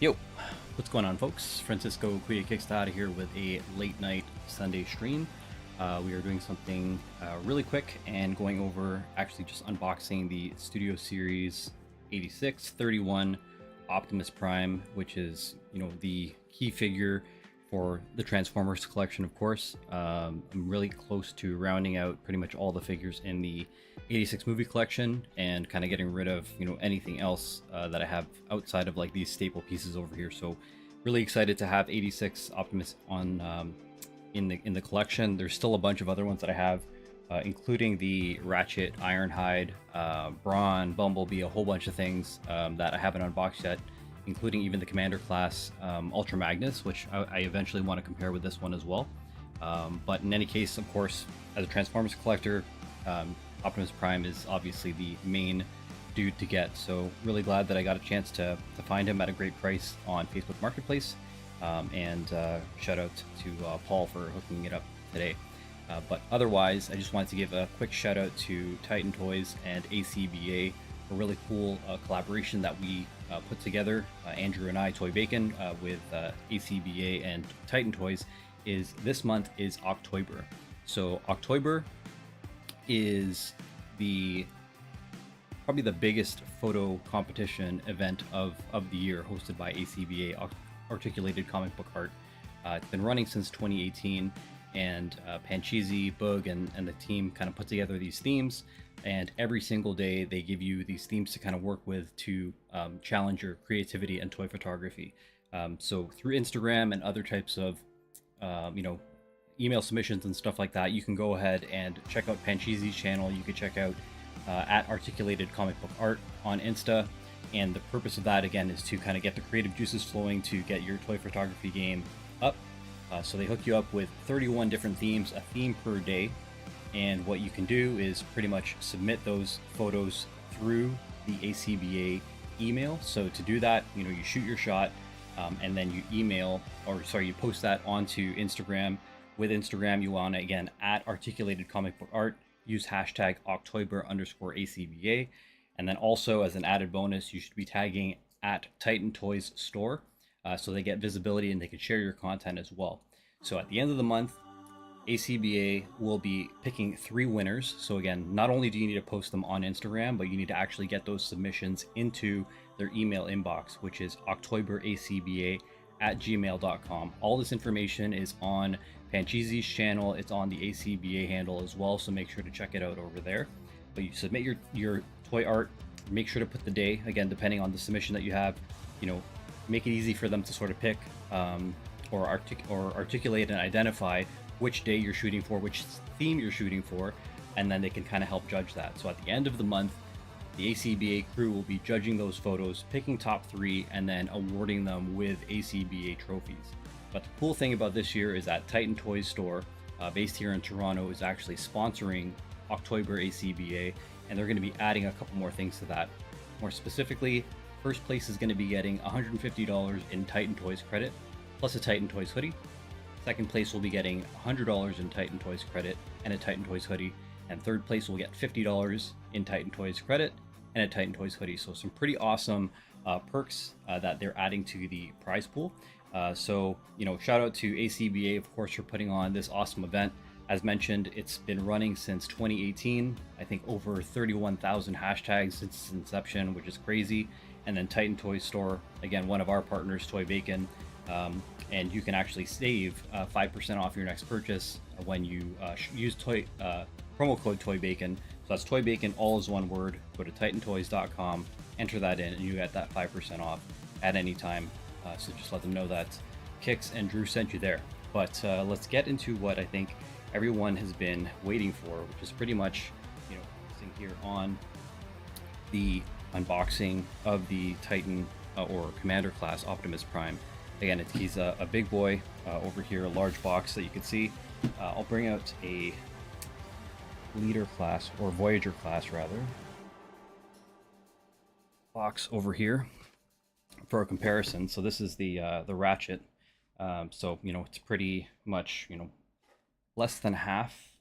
Yo, what's going on, folks? Francisco Kuya Kickstarter here with a late night Sunday stream. We are doing something really quick and going over actually just unboxing the Studio Series 8631 Optimus Prime, which is the key figure for the Transformers collection, of course. I'm really close to rounding out pretty much all the figures in the 86 movie collection and kind of getting rid of anything else that I have outside of like these staple pieces over here. So really excited to have 86 Optimus on in the collection. There's still a bunch of other ones that I have, including the Ratchet, Ironhide, Brawn, Bumblebee, a whole bunch of things that I haven't unboxed yet, including even the Commander class Ultra Magnus, which I eventually want to compare with this one as well. But in any case, of course, as a Transformers collector, Optimus Prime is obviously the main dude to get. So really glad that I got a chance to find him at a great price on Facebook Marketplace. And shout out to Paul for hooking it up today. But otherwise, I just wanted to give a quick shout out to Titan Toys and ACBA, a really cool collaboration that we put together, Andrew and I, Toy Bacon, with ACBA and Titan Toys. Is this month is October. So October is probably the biggest photo competition event of the year, hosted by ACBA, Articulated Comic Book Art. It's been running since 2018, and Panchisi, Boog, and the team kind of put together these themes, and every single day they give you these themes to kind of work with to challenge your creativity and toy photography. So through Instagram and other types of email submissions and stuff like that, you can go ahead and check out Panchisi's channel. You can check out at Articulated Comic Book Art on Insta. And the purpose of that, again, is to kind of get the creative juices flowing to get your toy photography game up. So they hook you up with 31 different themes, a theme per day. And what you can do is pretty much submit those photos through the ACBA email. So to do that, you shoot your shot, and then you post that onto Instagram. With Instagram, you want to, again, at Articulated Comic Book Art, use hashtag October_ACBA. And then also, as an added bonus, you should be tagging at Titan Toys Store, so they get visibility and they can share your content as well. So at the end of the month, ACBA will be picking 3 winners. So again, not only do you need to post them on Instagram, but you need to actually get those submissions into their email inbox, which is octoberacba@gmail.com. All this information is on Panchisi's channel. It's on the ACBA handle as well, so make sure to check it out over there. But you submit your toy art, make sure to put the day, again, depending on the submission that you have, make it easy for them to sort of pick or articulate and identify which day you're shooting for, which theme you're shooting for, and then they can kind of help judge that. So at the end of the month, the ACBA crew will be judging those photos, picking top 3, and then awarding them with ACBA trophies. But the cool thing about this year is that Titan Toys Store, based here in Toronto, is actually sponsoring October ACBA, and they're going to be adding a couple more things to that. More specifically, first place is going to be getting $150 in Titan Toys credit, plus a Titan Toys hoodie. Second place will be getting $100 in Titan Toys credit and a Titan Toys hoodie. And third place will get $50 in Titan Toys credit and a Titan Toys hoodie. So some pretty awesome perks that they're adding to the prize pool. So shout out to ACBA, of course, for putting on this awesome event. As mentioned, it's been running since 2018. I think over 31,000 hashtags since its inception, which is crazy. And then Titan Toys Store, again, one of our partners, Toy Bacon. And you can actually save 5% off your next purchase when you use promo code Toy Bacon. So that's Toy Bacon, all is one word. Go to titantoys.com, enter that in, and you get that 5% off at any time. So just let them know that Kix and Drew sent you there. But let's get into what I think everyone has been waiting for, which is pretty much, focusing here on the unboxing of the Titan or Commander class Optimus Prime. Again, he's a big boy over here, a large box that you can see. I'll bring out a Leader class, or Voyager class rather, box over here for a comparison. So this is the Ratchet. So it's pretty much less than half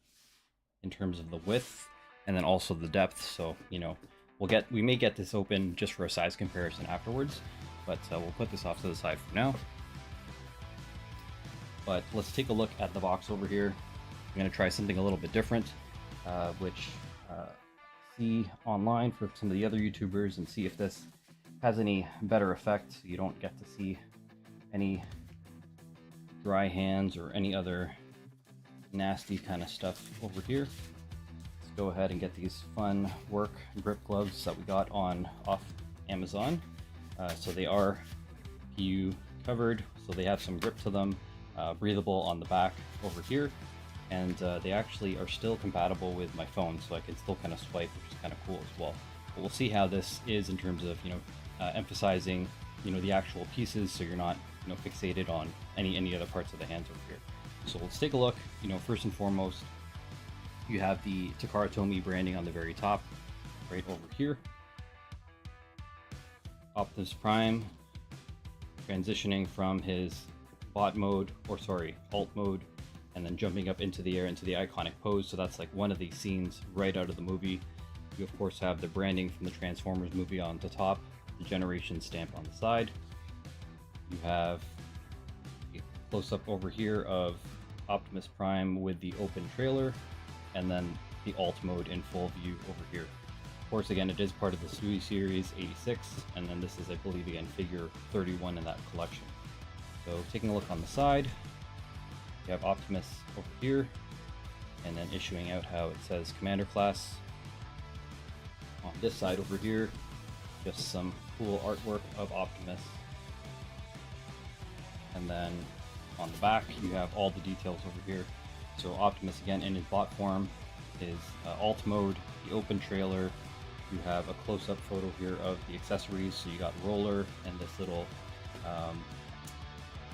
in terms of the width, and then also the depth. So we may get this open just for a size comparison afterwards. but we'll put this off to the side for now. But let's take a look at the box over here. I'm going to try something a little bit different, which see online for some of the other YouTubers and see if this has any better effect. You don't get to see any dry hands or any other nasty kind of stuff over here. Let's go ahead and get these fun work grip gloves that we got off Amazon. So they are PU covered, so they have some grip to them, breathable on the back over here, and they actually are still compatible with my phone, so I can still kind of swipe, which is kind of cool as well. But we'll see how this is in terms of emphasizing the actual pieces, so you're not fixated on any other parts of the hands over here. So let's take a look. First and foremost, you have the Takara Tomy branding on the very top, right over here. Optimus Prime transitioning from his alt mode, and then jumping up into the air into the iconic pose. So that's like one of the scenes right out of the movie. You of course have the branding from the Transformers movie on the top, the Generation stamp on the side. You have a close-up over here of Optimus Prime with the open trailer, and then the alt mode in full view over here. Of course, again, it is part of the Sui Series 86, and then this is, I believe, again, figure 31 in that collection. So taking a look on the side, you have Optimus over here, and then issuing out how it says Commander Class. On this side over here, just some cool artwork of Optimus. And then on the back, you have all the details over here. So Optimus, again, in his bot form, his alt mode, the open trailer. You have a close-up photo here of the accessories. So you got roller and this little, I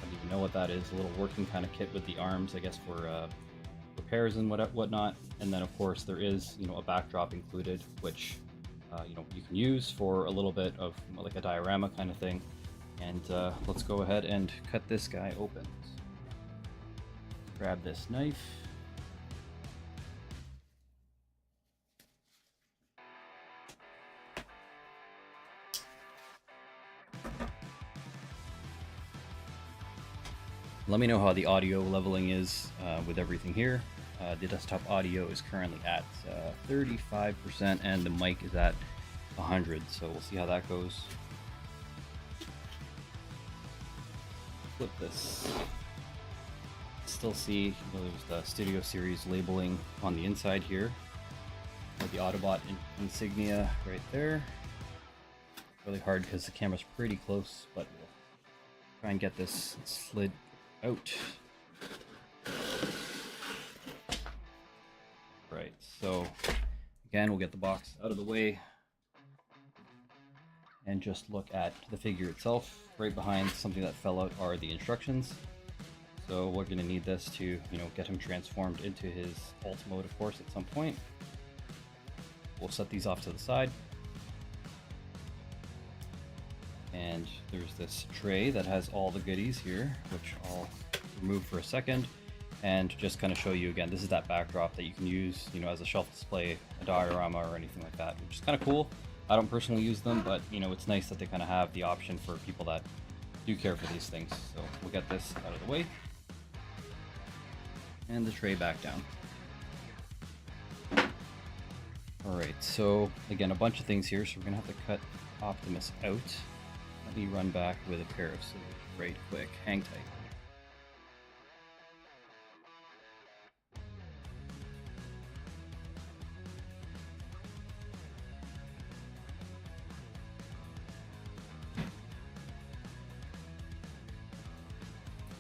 don't even know what that is, a little working kind of kit with the arms, I guess, for repairs and whatnot. And then, of course, there is, a backdrop included, which, you can use for a little bit of like a diorama kind of thing. And let's go ahead and cut this guy open. Grab this knife. Let me know how the audio leveling is with everything here. The desktop audio is currently at 35% and the mic is at 100, so we'll see how that goes. Flip this. Still see there's the Studio Series labeling on the inside here, with the Autobot insignia right there. Really hard because the camera's pretty close, but we'll try and get this slid out. Right, so again, we'll get the box out of the way and just look at the figure itself. Right behind something that fell out are the instructions. So we're going to need this to, get him transformed into his alt mode, of course, at some point. We'll set these off to the side. And there's this tray that has all the goodies here, which I'll remove for a second. And just kind of show you again, this is that backdrop that you can use, as a shelf display, a diorama, or anything like that, which is kind of cool. I don't personally use them, but it's nice that they kind of have the option for people that do care for these things. So we'll get this out of the way. And the tray back down. Alright, so again, a bunch of things here, so we're gonna have to cut Optimus out. Let me run back with a pair of scissors right quick. Hang tight.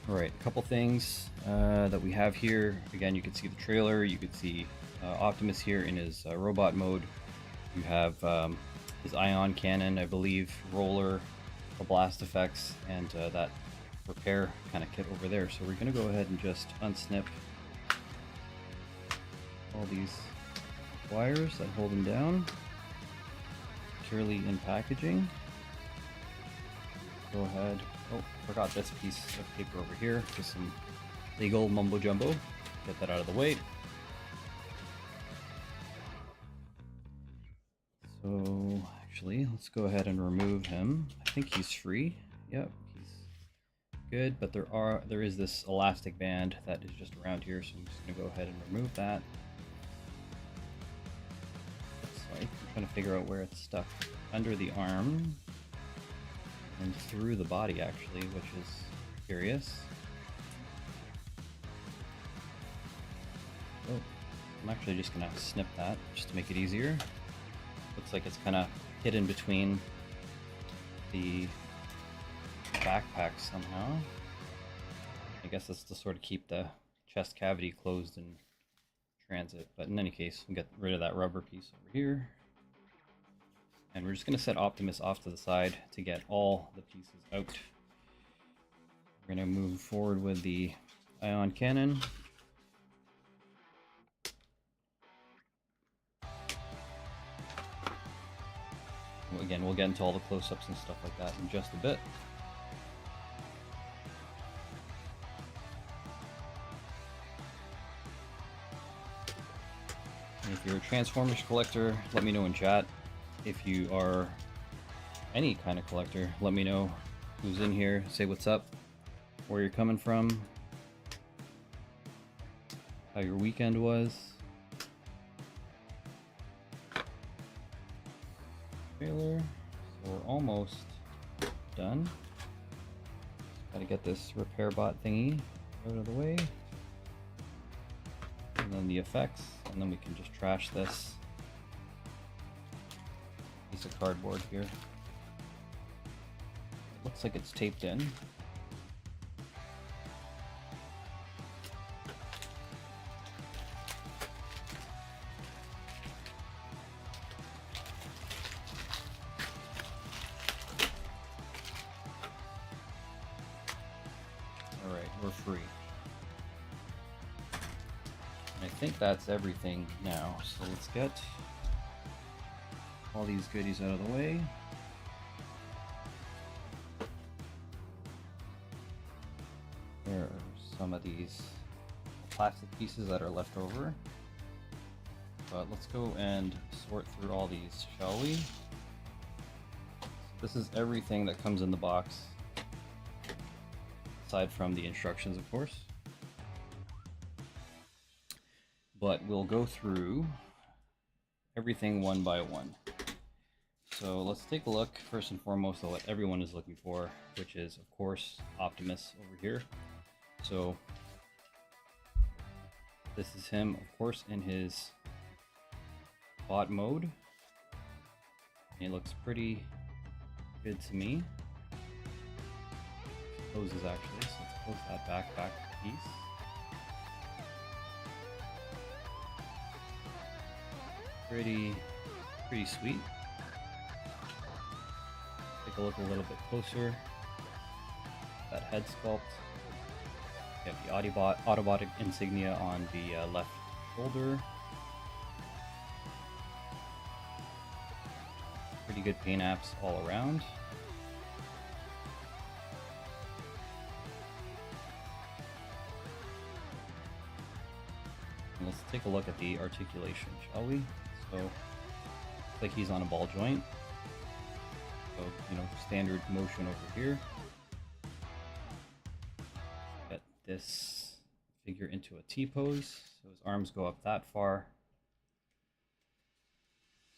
Alright, a couple things that we have here. Again, you can see the trailer, you can see Optimus here in his robot mode. You have his ion cannon, I believe, roller, the blast effects, and that repair kind of kit over there. So we're going to go ahead and just unsnip all these wires that hold them down, securely in packaging. Go ahead. Oh, forgot this piece of paper over here. Just some legal mumbo jumbo. Get that out of the way. So actually. Let's go ahead and remove him. I think he's free. Yep, he's good, but there is this elastic band that is just around here, so I'm just gonna go ahead and remove that. Looks like I'm trying to figure out where it's stuck. Under the arm and through the body, actually, which is curious. Oh, I'm actually just gonna snip that just to make it easier. Looks like it's kind of hidden between the backpack somehow. I guess that's to sort of keep the chest cavity closed in transit, but in any case, we'll get rid of that rubber piece over here. And we're just going to set Optimus off to the side to get all the pieces out. We're going to move forward with the ion cannon. Again, we'll get into all the close-ups and stuff like that in just a bit. And if you're a Transformers collector, let me know in chat. If you are any kind of collector, let me know who's in here, say what's up, where you're coming from, how your weekend was. Trailer, so we're almost done. Gotta get this repair bot thingy out of the way. And then the effects, and then we can just trash this piece of cardboard here. It looks like it's taped in. Alright, we're free. And I think that's everything now, so let's get all these goodies out of the way. There are some of these plastic pieces that are left over. But let's go and sort through all these, shall we? This is everything that comes in the box, aside from the instructions, of course. But we'll go through everything one by one. So let's take a look first and foremost at what everyone is looking for, which is, of course, Optimus over here. So this is him, of course, in his bot mode. He looks pretty good to me. Poses actually, so let's close that backpack piece. Pretty sweet. Take a look a little bit closer. That head sculpt. You have the Autobot insignia on the left shoulder. Pretty good paint apps all around. And let's take a look at the articulation, shall we? So, looks like he's on a ball joint. So, standard motion over here. Get this figure into a T-pose. So his arms go up that far.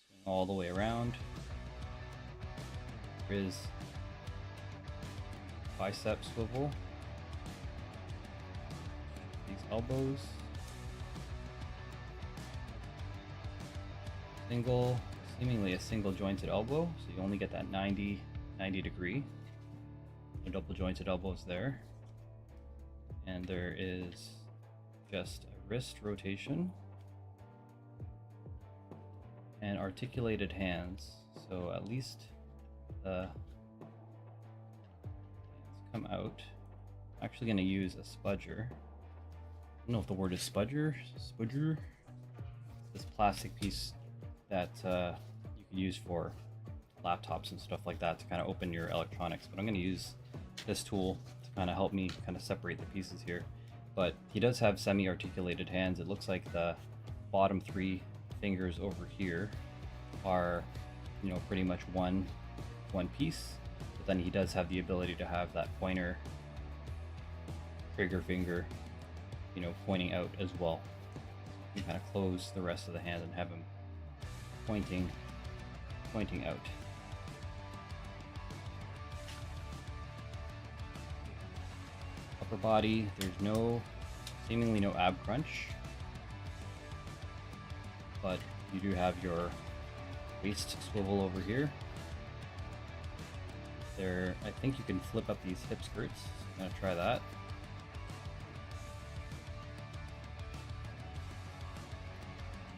Swing all the way around. There is bicep swivel. These elbows. Seemingly a single jointed elbow, so you only get that 90 degree. No double jointed elbows there. And there is just a wrist rotation and articulated hands. So at least the hands come out. I'm actually going to use a spudger. I don't know if the word is spudger. This plastic piece that you can use for laptops and stuff like that to kind of open your electronics, but I'm going to use this tool to kind of help me kind of separate the pieces here. But he does have semi-articulated hands. It looks like the bottom three fingers over here are you know, pretty much one piece. But then he does have the ability to have that pointer trigger finger, you know, pointing out as well. You kind of close the rest of the hand and have him pointing out. Upper body, there's seemingly no ab crunch, but you do have your waist swivel over here. I think you can flip up these hip skirts. So I'm gonna try that.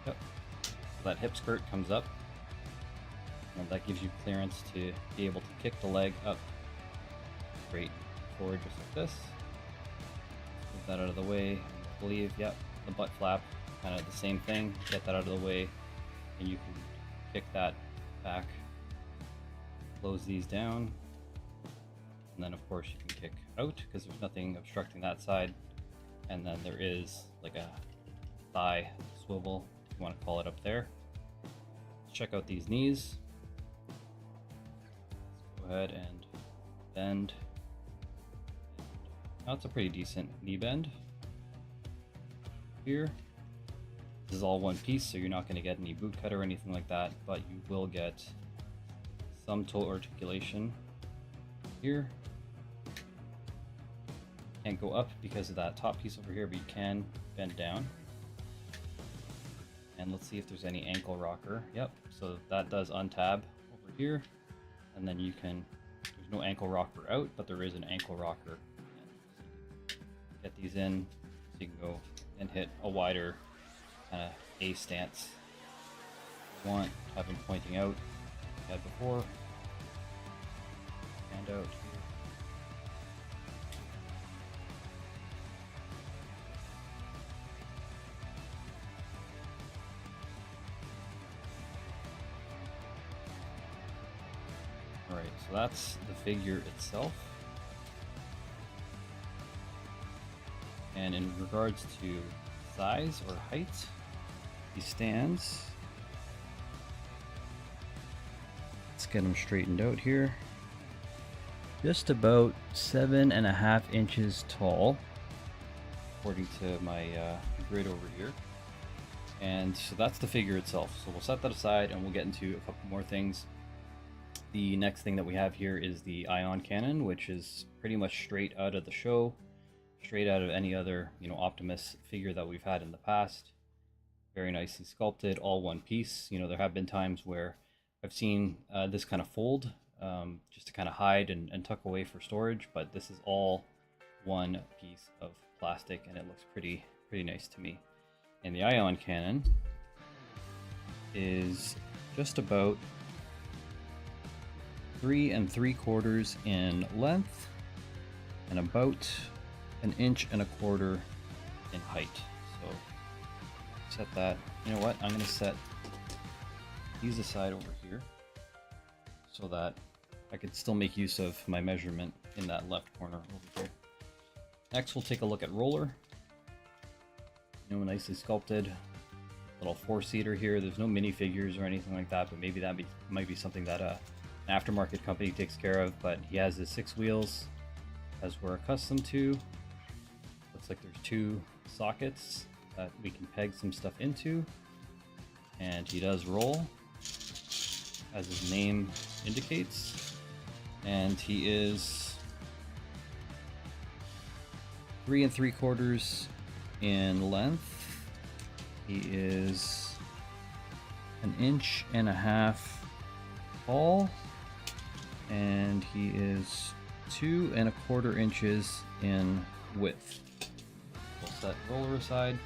Yep. So that hip skirt comes up, and that gives you clearance to be able to kick the leg up straight forward just like this. Move that out of the way. I believe, yep, the butt flap, kind of the same thing. Get that out of the way, and you can kick that back. Close these down, and then of course you can kick out because there's nothing obstructing that side. And then there is like a thigh swivel, if you want to call it, up there. Let's check out these knees. Let's go ahead and bend. Now it's a pretty decent knee bend here. This is all one piece, so you're not going to get any boot cut or anything like that, but you will get some toe articulation here. Can't go up because of that top piece over here, but you can bend down. And let's see if there's any ankle rocker. Yep, so that does untab over here, and then you can, there's no ankle rocker out, but there is an ankle rocker. Get these in so you can go and hit a wider kind of A stance. If you want, have him pointing out like I had before. Hand out here. Alright, so that's the figure itself. And in regards to size or height, he stands. Let's get him straightened out here. Just about 7.5 inches tall, according to my grid over here. And so that's the figure itself. So we'll set that aside and we'll get into a couple more things. The next thing that we have here is the ion cannon, which is pretty much straight out of the show, straight out of any other, you know, Optimus figure that we've had in the past. Very nicely sculpted, all one piece. You know, there have been times where I've seen this kind of fold just to kind of hide and tuck away for storage, but this is all one piece of plastic and it looks pretty nice to me. And the ion cannon is just about 3 3/4 in length and about 1 1/4 inches in height. So set that. You know what? I'm going to set these aside over here so that I could still make use of my measurement in that left corner over here. Next, we'll take a look at roller. You know, nicely sculpted little 4-seater here. There's no minifigures or anything like that, but maybe that might be something that an aftermarket company takes care of. But he has his 6 wheels as we're accustomed to. Looks like there's 2 sockets that we can peg some stuff into, and he does roll as his name indicates, and he is 3 3/4 in length. He is 1.5 inches tall, and he is 2 1/4 inches in width. We'll set roller aside.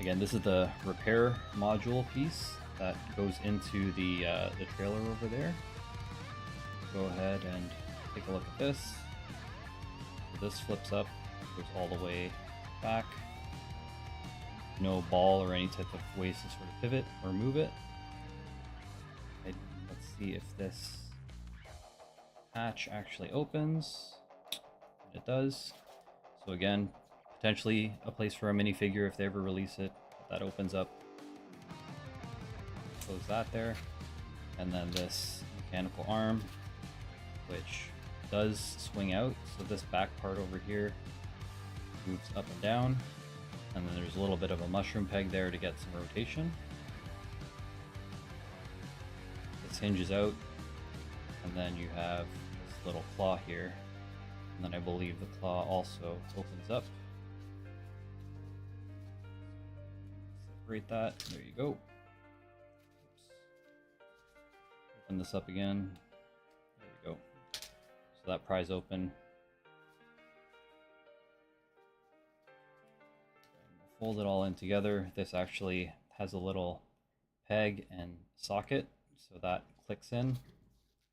Again, this is the repair module piece that goes into the trailer over there. Go ahead and take a look at this. So this flips up, goes all the way back. No ball or any type of ways to sort of pivot or move it. Let's see if this hatch actually opens. It does. So again, potentially a place for a minifigure if they ever release it. That opens up. close that there. And then this mechanical arm, which does swing out. So this back part over here moves up and down. And then there's a little bit of a mushroom peg there to get some rotation. This hinges out. And then you have this little claw here. And then I believe the claw also opens up. Separate that. There you go. Oops. Open this up again. There you go. So that pries open. And we'll fold it all in together. This actually has a little peg and socket, so that clicks in,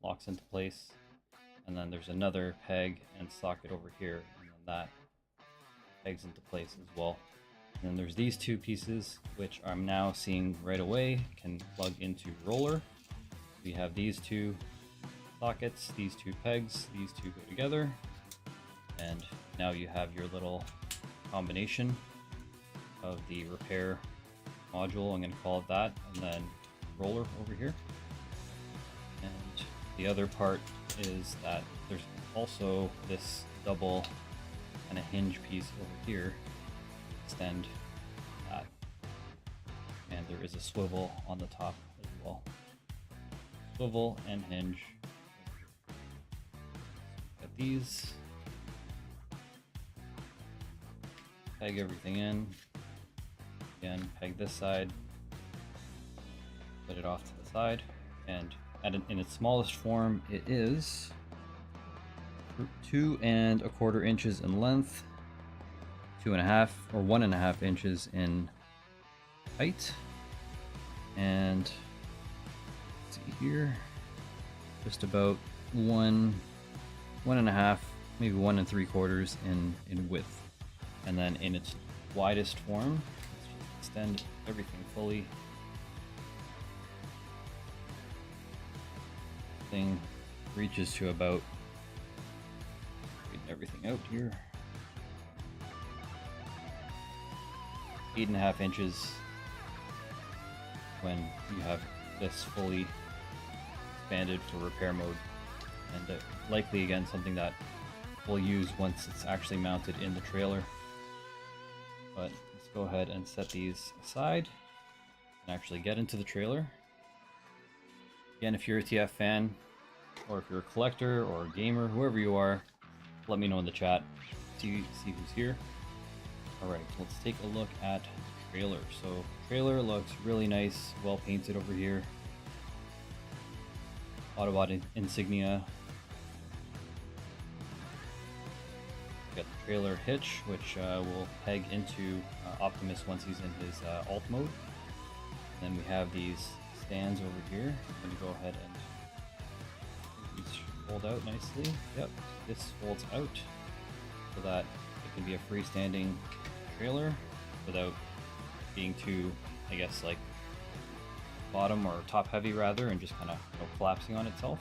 locks into place. And then there's another peg and socket over here, and then that pegs into place as well. And then there's these two pieces, which I'm now seeing right away can plug into roller. We have these two sockets, these two pegs, these two go together, and now you have your little combination of the repair module, I'm going to call it that, and then roller over here. And the other part is that there's also this double kind of hinge piece over here. Extend that, and there is a swivel on the top as well. Swivel and hinge. Got these. Peg everything in. Again, peg this side. Put it off to the side, and in its smallest form, it is 2 1/4 inches in length, 2.5 or 1.5 inches in height, and let's see here, just about 1.5, maybe 1 3/4 in width. And then in its widest form, let's just extend everything fully. Thing reaches to about, reading everything out here, 8.5 inches when you have this fully expanded for repair mode, and likely again something that we'll use once it's actually mounted in the trailer. But let's go ahead and set these aside and actually get into the trailer. Again, if you're a TF fan, or if you're a collector or a gamer, whoever you are, let me know in the chat. See who's here. Alright, let's take a look at the trailer. So, trailer looks really nice, well painted over here. Autobot insignia. Got the trailer hitch, which will peg into Optimus once he's in his alt mode. Then we have these stands over here. I'm going to go ahead and these fold out nicely. Yep, this folds out so that it can be a freestanding trailer without being too, I guess, like bottom or top heavy rather, and just kind of collapsing on itself.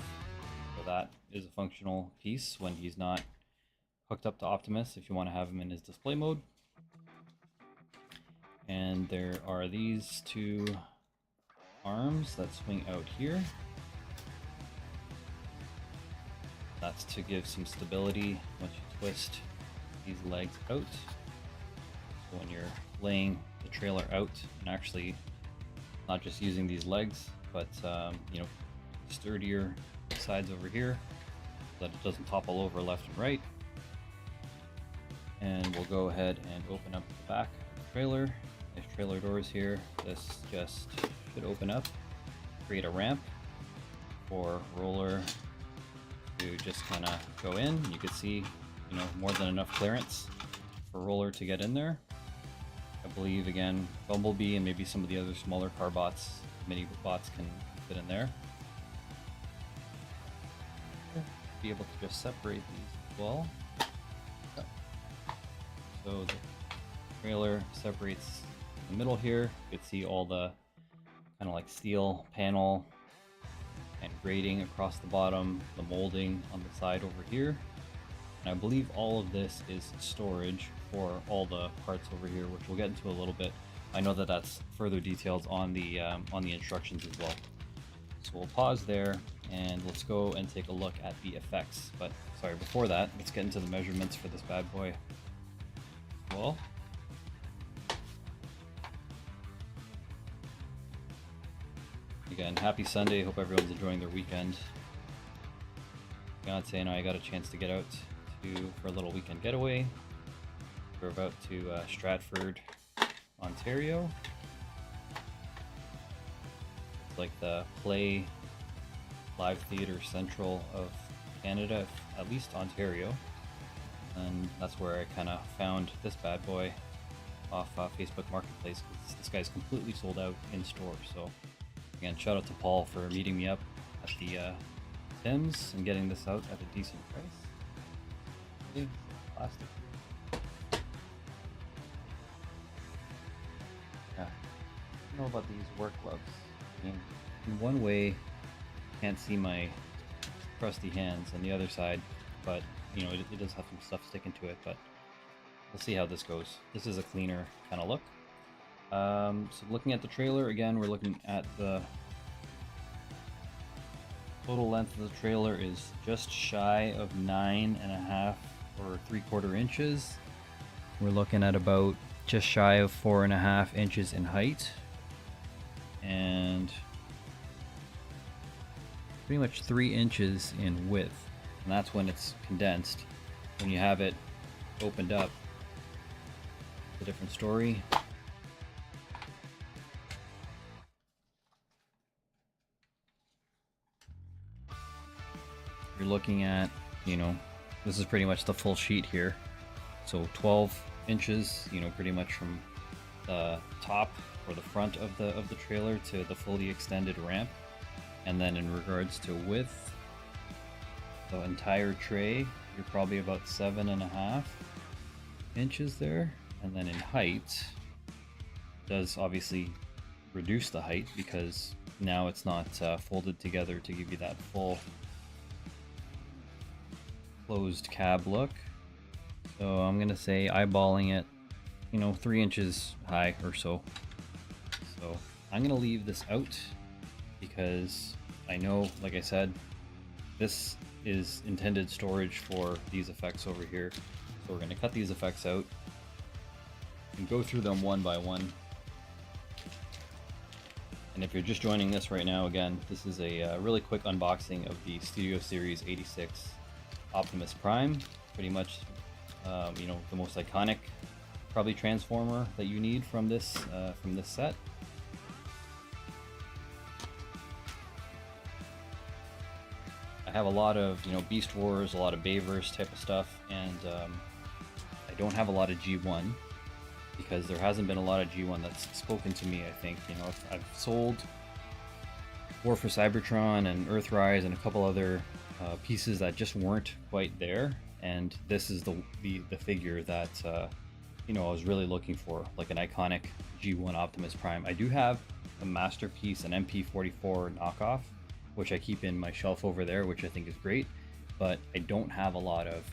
So that is a functional piece when he's not hooked up to Optimus, if you want to have him in his display mode. And there are these two arms that swing out here. That's to give some stability once you twist these legs out. So when you're laying the trailer out, and actually not just using these legs, but sturdier sides over here so that it doesn't topple over left and right. And we'll go ahead and open up the back of the trailer. There's trailer doors here. This just should open up, create a ramp for roller to just kind of go in. You can see, more than enough clearance for roller to get in there. I believe, again, Bumblebee and maybe some of the other smaller car bots, mini bots, can fit in there. Be able to just separate these as well. So the trailer separates in the middle here. You can see all the kind of like steel panel and grating across the bottom, the molding on the side over here. And I believe all of this is storage for all the parts over here, which we'll get into a little bit. I know that that's further detailed on the instructions as well. So we'll pause there and let's go and take a look at the effects. But sorry, before that, let's get into the measurements for this bad boy. Well, again, happy Sunday. Hope everyone's enjoying their weekend. Fiance and I got a chance to get out for a little weekend getaway. We're about to Stratford, Ontario. It's like the Play Live Theatre Central of Canada, at least Ontario. And that's where I kind of found this bad boy off Facebook Marketplace. This guy's completely sold out in store. So again, shout out to Paul for meeting me up at the Tim's and getting this out at a decent price. Big plastic. Yeah, I don't know about these work gloves. I mean, in one way, can't see my crusty hands on the other side, but you know, it does have some stuff sticking to it, but we'll see how this goes. This is a cleaner kind of look. So looking at the trailer, again, we're looking at the total length of the trailer is just shy of 9.5 or 3/4 inches. We're looking at about just shy of 4.5 inches in height, and pretty much 3 inches in width, and that's when it's condensed. When you have it opened up, it's a different story. You're looking at, you know, this is pretty much the full sheet here. So 12 inches, you know, pretty much from the top or the front of the trailer to the fully extended ramp. And then in regards to width, the entire tray, you're probably about 7.5 inches there. And then in height, does obviously reduce the height because now it's not folded together to give you that full closed cab look. So I'm gonna say eyeballing it, you know, 3 inches high or so. So I'm gonna leave this out because I know, like I said, this is intended storage for these effects over here. So we're gonna cut these effects out and go through them one by one. And if you're just joining this right now, again, this is a really quick unboxing of the Studio Series 86 Optimus Prime. Pretty much, you know, the most iconic, probably Transformer that you need from this set. I have a lot of, you know, Beast Wars, a lot of Bayverse type of stuff, and I don't have a lot of G1 because there hasn't been a lot of G1 that's spoken to me. I think, you know, I've sold War for Cybertron and Earthrise and a couple other pieces that just weren't quite there, and this is the figure that you know, I was really looking for, like an iconic G1 Optimus Prime. I do have a masterpiece, an MP44 knockoff, which I keep in my shelf over there, which I think is great, but I don't have a lot of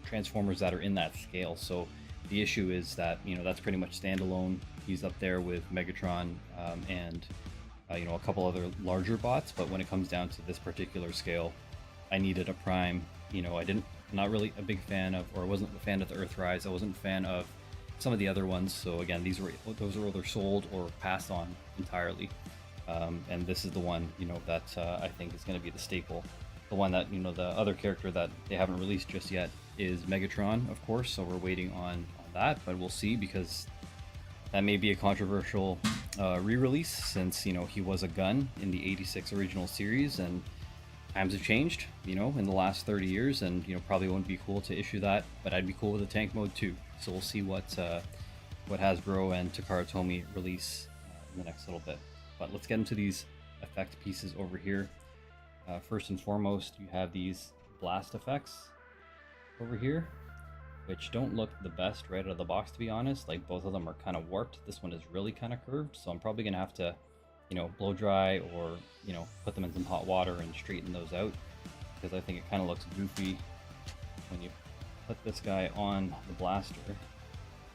Transformers that are in that scale. So the issue is that, you know, that's pretty much standalone. He's up there with Megatron and you know, a couple other larger bots, but when it comes down to this particular scale, I needed a Prime. You know, not really a big fan of, or I wasn't a fan of the Earthrise. I wasn't a fan of some of the other ones. So again, those are either sold or passed on entirely. And this is the one, you know, that I think is going to be the staple. The one that, you know, the other character that they haven't released just yet is Megatron, of course. So we're waiting on that, but we'll see, because that may be a controversial re-release, since, you know, he was a gun in the 86 original series, and times have changed, you know, in the last 30 years, and, you know, probably wouldn't be cool to issue that, but I'd be cool with a tank mode too. So we'll see what Hasbro and Takara Tomy release in the next little bit. But let's get into these effect pieces over here. First and foremost, you have these blast effects over here, which don't look the best right out of the box, to be honest. Like, both of them are kind of warped. This one is really kind of curved, so I'm probably gonna have to, you know, blow dry, or, you know, put them in some hot water and straighten those out, because I think it kind of looks goofy when you put this guy on the blaster.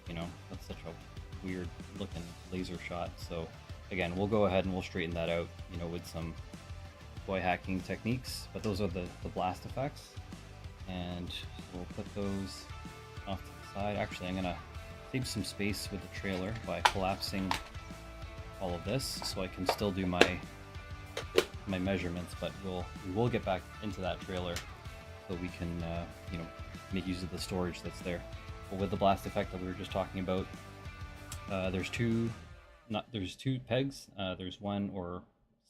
You know, that's such a weird looking laser shot. So again, we'll go ahead and we'll straighten that out, you know, with some toy hacking techniques. But those are the blast effects. And we'll put those off to the side. Actually, I'm gonna save some space with the trailer by collapsing all of this so I can still do my measurements, but we will get back into that trailer so we can you know, make use of the storage that's there. But with the blast effect that we were just talking about, there's two pegs. There's one, or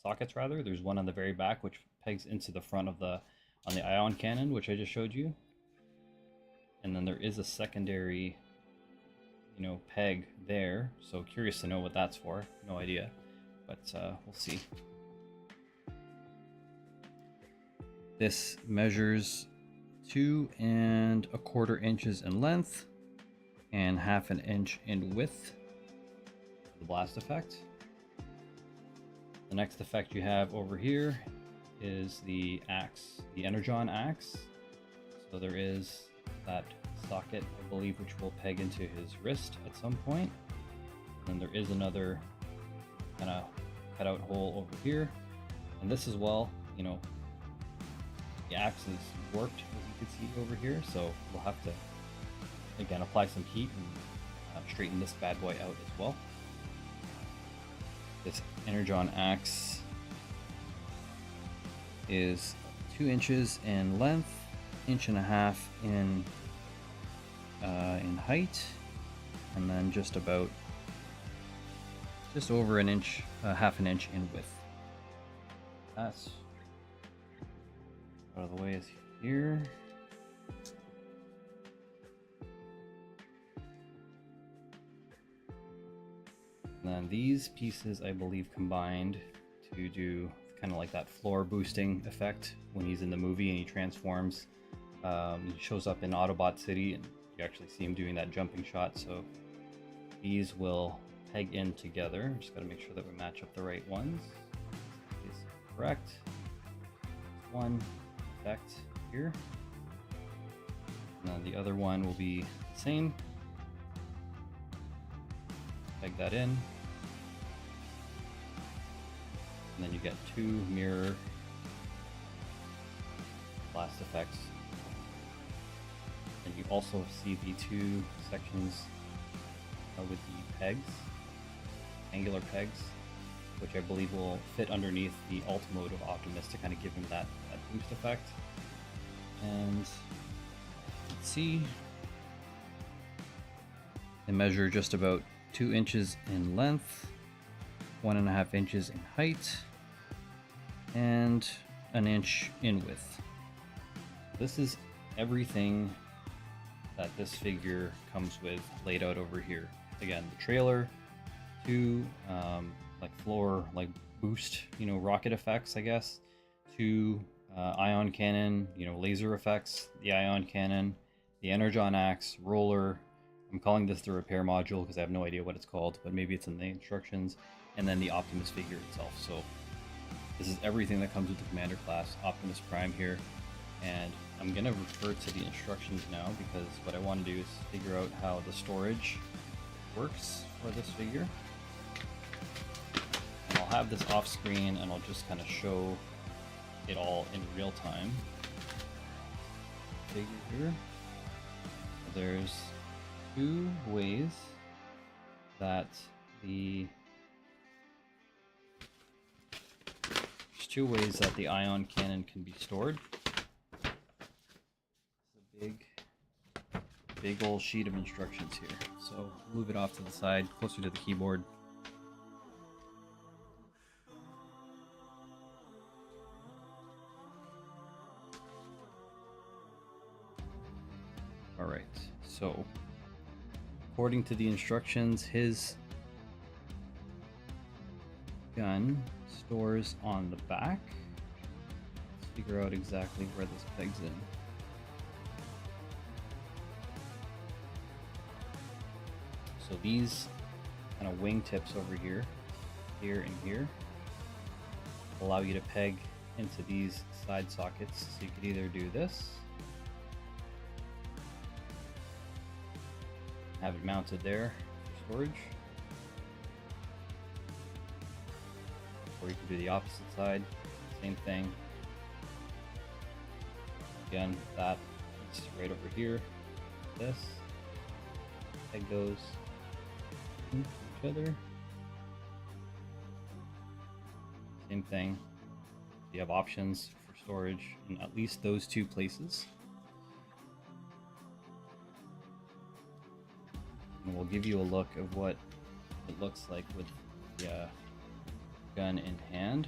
sockets rather. There's one on the very back which pegs into the front of the ion cannon, which I just showed you, and then there is a secondary, you know, peg there. So curious to know what that's for. No idea, but we'll see. This measures 2 1/4 inches in length and 1/2 inch in width. The blast effect. The next effect you have over here is the axe, the Energon axe. So there is that socket, I believe, which will peg into his wrist at some point. And there is another kind of cutout hole over here. And this as well, you know, the axe is warped, as you can see over here. So we'll have to, again, apply some heat and straighten this bad boy out as well. This Energon axe is 2 inches in length, 1.5 inches in height, and then just over 1 inch, 1/2 inch in width. That's out of the way is here. And then these pieces, I believe, combined to do kind of like that floor boosting effect when he's in the movie and he transforms. He shows up in Autobot City and you actually see him doing that jumping shot. So these will peg in together. Just got to make sure that we match up the right ones. Is correct. One effect here, and then the other one will be the same. Peg that in, and then you get 2 mirror blast effects. And you also see the 2 sections with the pegs, angular pegs, which I believe will fit underneath the Ultimate of Optimus to kind of give him that boost effect. And let's see, they measure just about 2 inches in length, 1.5 inches in height, and 1 inch in width. This is everything that this figure comes with laid out over here. Again, the trailer, 2 like floor, like boost, you know, rocket effects, I guess, 2 ion cannon, you know, laser effects, the ion cannon, the Energon axe, roller. I'm calling this the repair module because I have no idea what it's called, but maybe it's in the instructions, and then the Optimus figure itself. So this is everything that comes with the Commander class Optimus Prime here, and I'm gonna refer to the instructions now because what I want to do is figure out how the storage works for this figure. And I'll have this off screen and I'll just kind of show it all in real time. Figure here. There's 2 ways that the ion cannon can be stored. It's a big old sheet of instructions here. So move it off to the side, closer to the keyboard. All right, so according to the instructions, his gun stores on the back. Let's figure out exactly where this pegs in. So these kind of wing tips over here, and here, allow you to peg into these side sockets. So you could either do this, have it mounted there for storage. Or you can do the opposite side, same thing. Again, that is right over here. This peg goes into each other. Same thing. You have options for storage in at least those two places. And we'll give you a look of what it looks like with the gun in hand.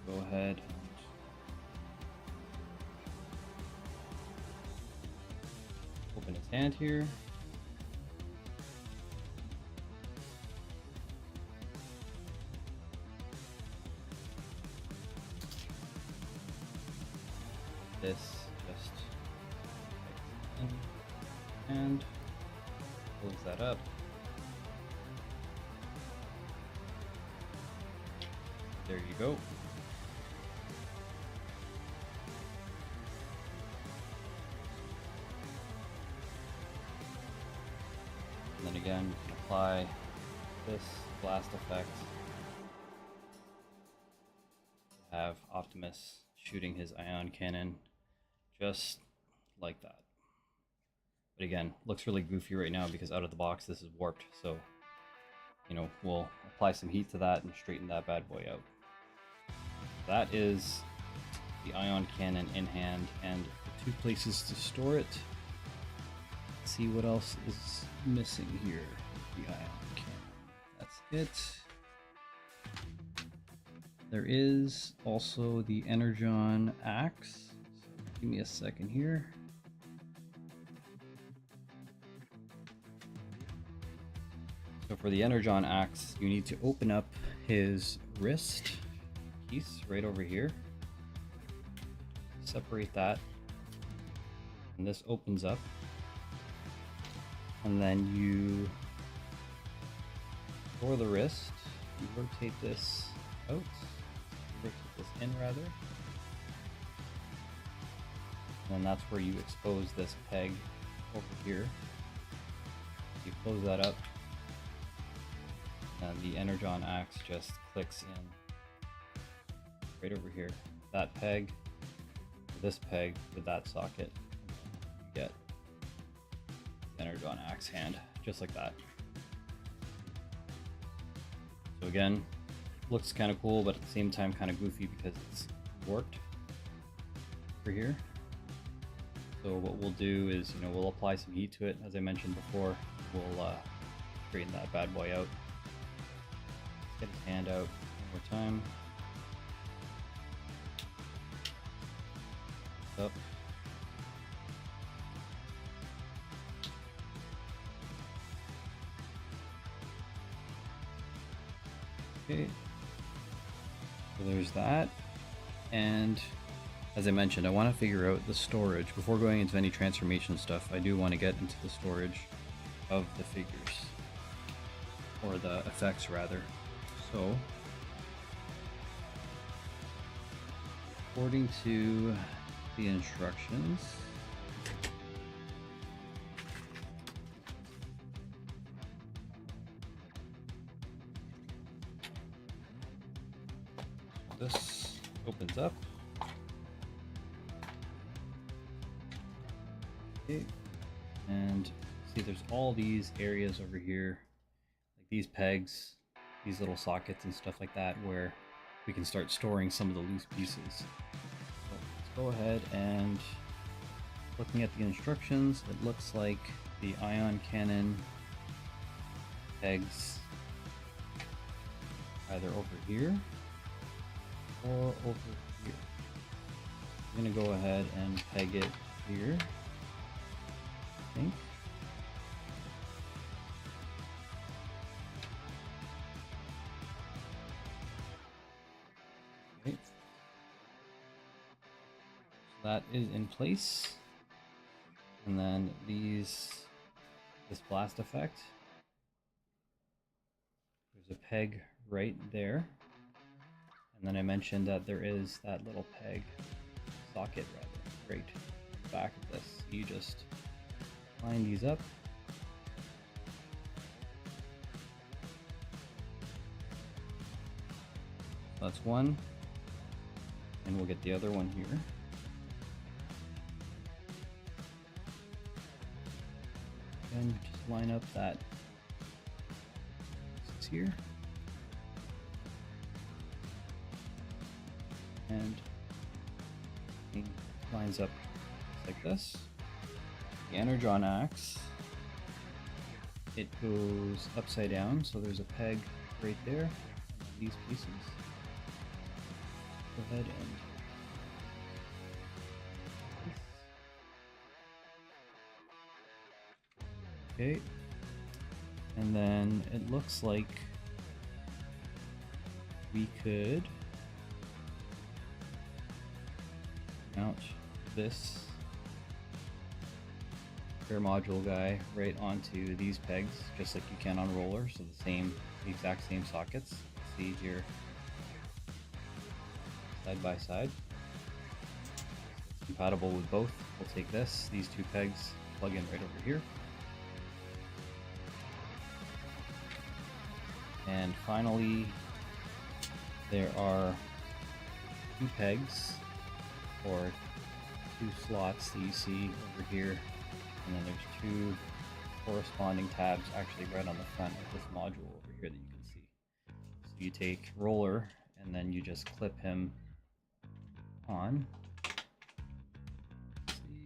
Go ahead and open his hand here. This just in and close that up. There you go. And then again, you can apply this blast effect. Have Optimus shooting his ion cannon just like that. But again, looks really goofy right now because out of the box this is warped, so you know, we'll apply some heat to that and straighten that bad boy out. That is the ion cannon in hand and the two places to store it. Let's see what else is missing here. The ion cannon. That's it. There is also the Energon axe. So give me a second here. So for the Energon axe, you need to open up his wrist piece right over here. Separate that. And this opens up. And then you for the wrist, you rotate this out. Rotate this in rather. And that's where you expose this peg over here. You close that up. And the Energon axe just clicks in right over here. That peg, this peg with that socket. You get the Energon axe hand, just like that. So again, looks kind of cool, but at the same time kind of goofy because it's warped over here. So what we'll do is, you know, we'll apply some heat to it. As I mentioned before, we'll straighten that bad boy out. Get his hand out one more time. Up. Okay. So there's that. And as I mentioned, I want to figure out the storage. Before going into any transformation stuff, I do want to get into the storage of the figures. Or the effects, rather. So, according to the instructions, this opens up. Okay, and see there's all these areas over here, like these pegs, these little sockets and stuff like that, where we can start storing some of the loose pieces. So let's go ahead and, looking at the instructions, it looks like the ion cannon pegs either over here or over here. I'm gonna go ahead and peg it here, I think. Okay. So that is in place. And then this blast effect, there's a peg right there. And then I mentioned that there is that little peg socket rather right back of this. You just line these up That's one. And we'll get the other one here. And just line up that it's here. And it lines up like this. The Energon axe, it goes upside down, so there's a peg right there. And these pieces. Go ahead and okay, and then it looks like we could mount this air module guy right onto these pegs, just like you can on rollers, so the exact same sockets. See here, side by side. It's compatible with both. We'll take these two pegs, plug in right over here. And finally, there are two pegs, or two slots that you see over here, and then there's two corresponding tabs actually right on the front of this module over here that you can see. So you take roller and then you just clip him on, see,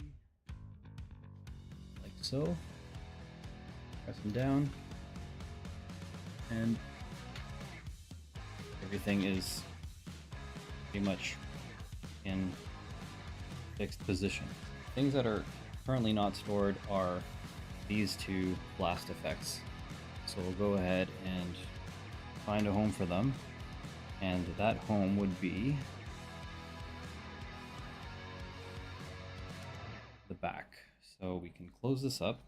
like so, press him down, and everything is pretty much in fixed position. Things that are currently not stored are these two blast effects. So we'll go ahead and find a home for them, and that home would be the back. So we can close this up.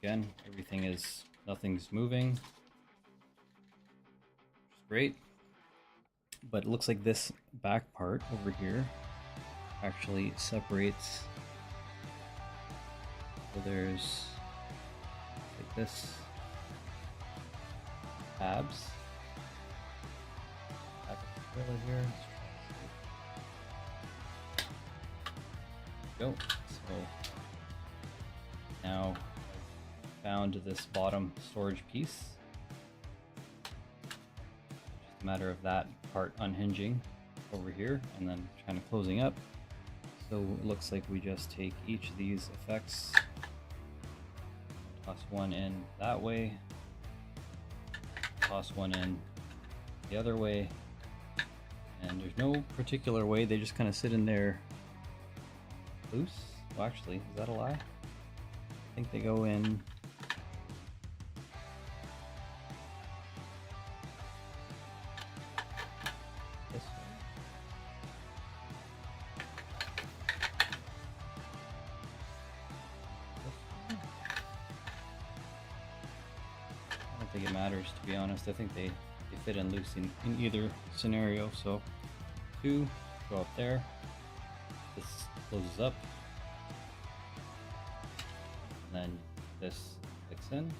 Again, nothing's moving, which is great. But it looks like this back part over here actually separates. So there's like this tabs. Back of the trailer here. There we go. So now found this bottom storage piece. Just a matter of that part unhinging over here and then kind of closing up. So it looks like we just take each of these effects, toss one in that way, toss one in the other way, and there's no particular way, they just kind of sit in there loose. Well, actually, is that a lie? I think they go in this way. I don't think it matters, to be honest. I think they fit in loose in either scenario. So two go up there, this closes up, and then this clicks in.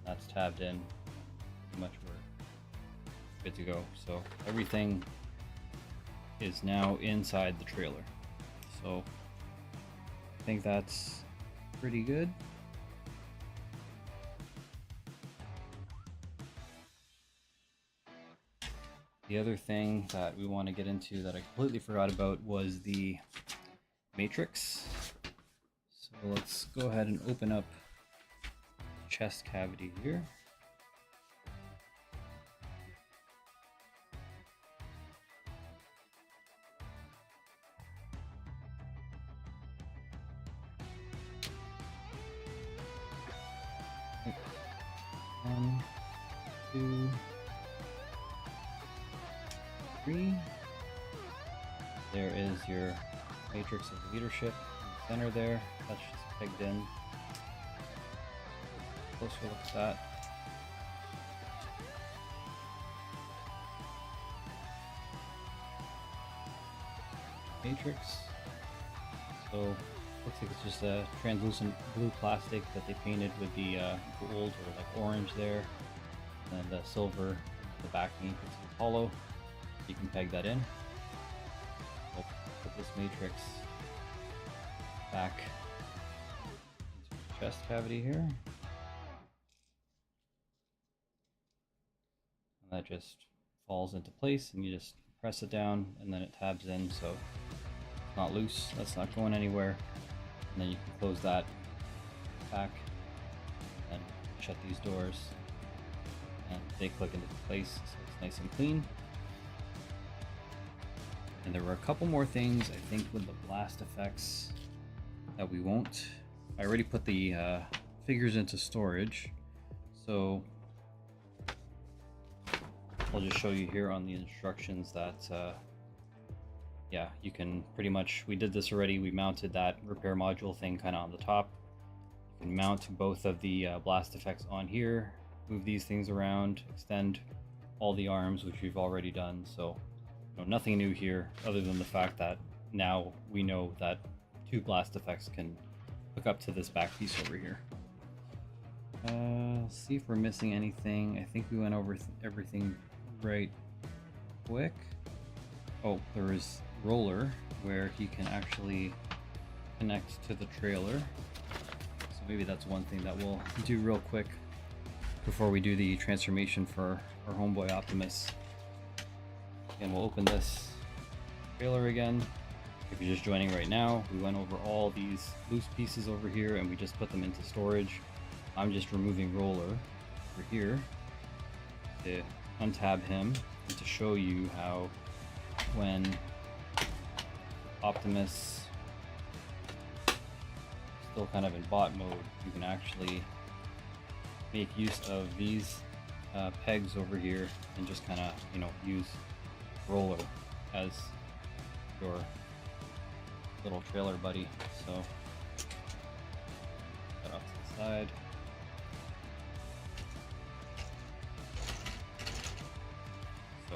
That's tabbed in. Pretty much we're good to go. So everything is now inside the trailer. So I think that's pretty good. The other thing that we want to get into that I completely forgot about was the matrix. So let's go ahead and open up the chest cavity here. One, two, three. There is your matrix of leadership in the center there. That's just pegged in. Closer look at that. Matrix. So Looks like it's just a translucent blue plastic that they painted with the gold or like orange there, and the silver. The backing you can see it's hollow. You can peg that in. We'll put this matrix back into the chest cavity here. And that just falls into place, and you just press it down, and then it tabs in, so it's not loose. That's not going anywhere. And then you can close that back and shut these doors, and they click into place, so it's nice and clean. And there were a couple more things I think with the blast effects that we won't. I already put the figures into storage, so I'll just show you here on the instructions that yeah, you can pretty much, we did this already. We mounted that repair module thing kind of on the top. You can mount both of the blast effects on here, move these things around, extend all the arms, which we've already done. So nothing new here other than the fact that now we know that 2 blast effects can hook up to this back piece over here. See if we're missing anything. I think we went over everything right quick. Oh, there is roller where he can actually connect to the trailer. So maybe that's one thing that we'll do real quick before we do the transformation for our homeboy Optimus. And we'll open this trailer again. If you're just joining right now, we went over all these loose pieces over here and we just put them into storage. I'm just removing roller over here to untab him and to show you how when Optimus still kind of in bot mode, you can actually make use of these pegs over here and just kind of, use roller as your little trailer buddy. So that off to the side. So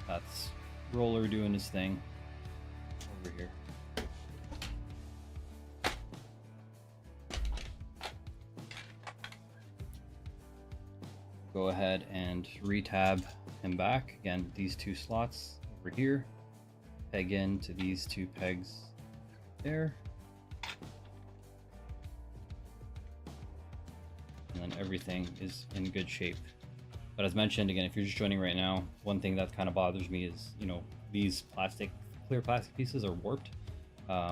that's roller doing his thing over here. Go ahead and retab him back. Again, these 2 slots over here, peg into these 2 pegs there. And then everything is in good shape. But as mentioned, again, if you're just joining right now, one thing that kind of bothers me is, these clear plastic pieces are warped,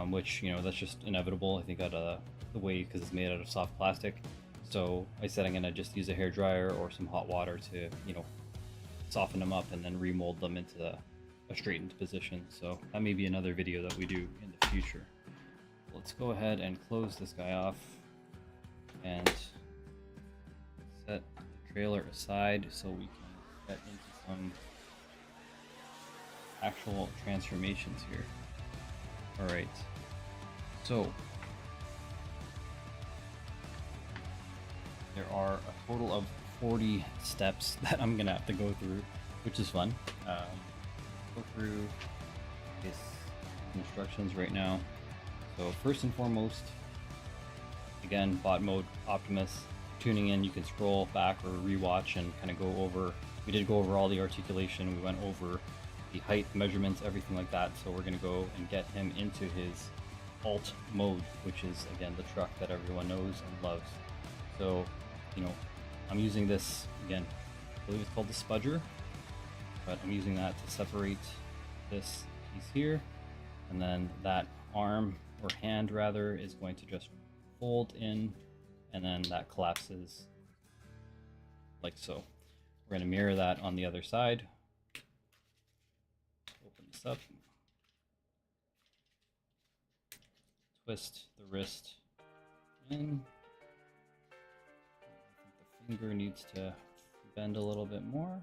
which, that's just inevitable, I think, out of the way, because it's made out of soft plastic. So I said I'm going to just use a hair dryer or some hot water to, soften them up and then remold them into a straightened position. So that may be another video that we do in the future. Let's go ahead and close this guy off and set the trailer aside so we can get into some actual transformations here. All right, so there are a total of 40 steps that I'm gonna have to go through, which is fun. Go through these instructions right now. So first and foremost, again, bot mode Optimus. Tuning in, you can scroll back or rewatch and kind of go over. We did go over all the articulation. We went over the height measurements, everything like that. So we're gonna go and get him into his alt mode, which is again the truck that everyone knows and loves. So, I'm using this again. I believe it's called the spudger, but I'm using that to separate this piece here, and then that arm or hand rather is going to just fold in, and then that collapses like so. We're going to mirror that on the other side. Open this up, twist the wrist in. I think the finger needs to bend a little bit more.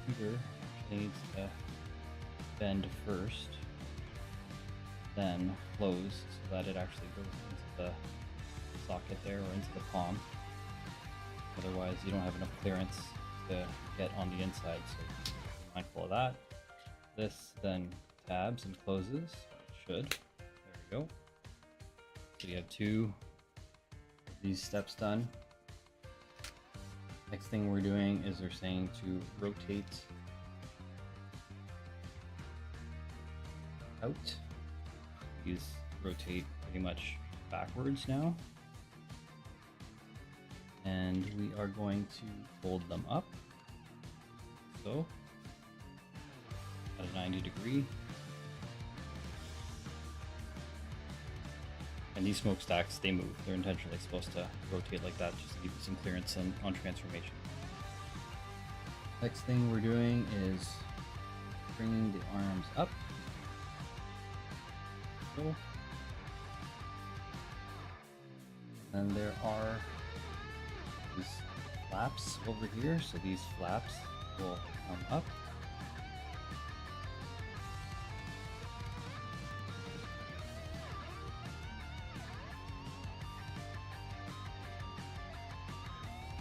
Finger actually needs to bend first, then close so that it actually goes into the socket there or into the palm. Otherwise, you don't have enough clearance to get on the inside, so be mindful of that. This then tabs and closes. Should. There we go. So you have 2 of these steps done. Next thing we're doing is they're saying to rotate out. These rotate pretty much backwards now. And we are going to fold them up. So, at a 90-degree. And these smokestacks, they move. They're intentionally supposed to rotate like that just to give you some clearance on transformation. Next thing we're doing is bringing the arms up. So, and there are these flaps over here, so these flaps will come up.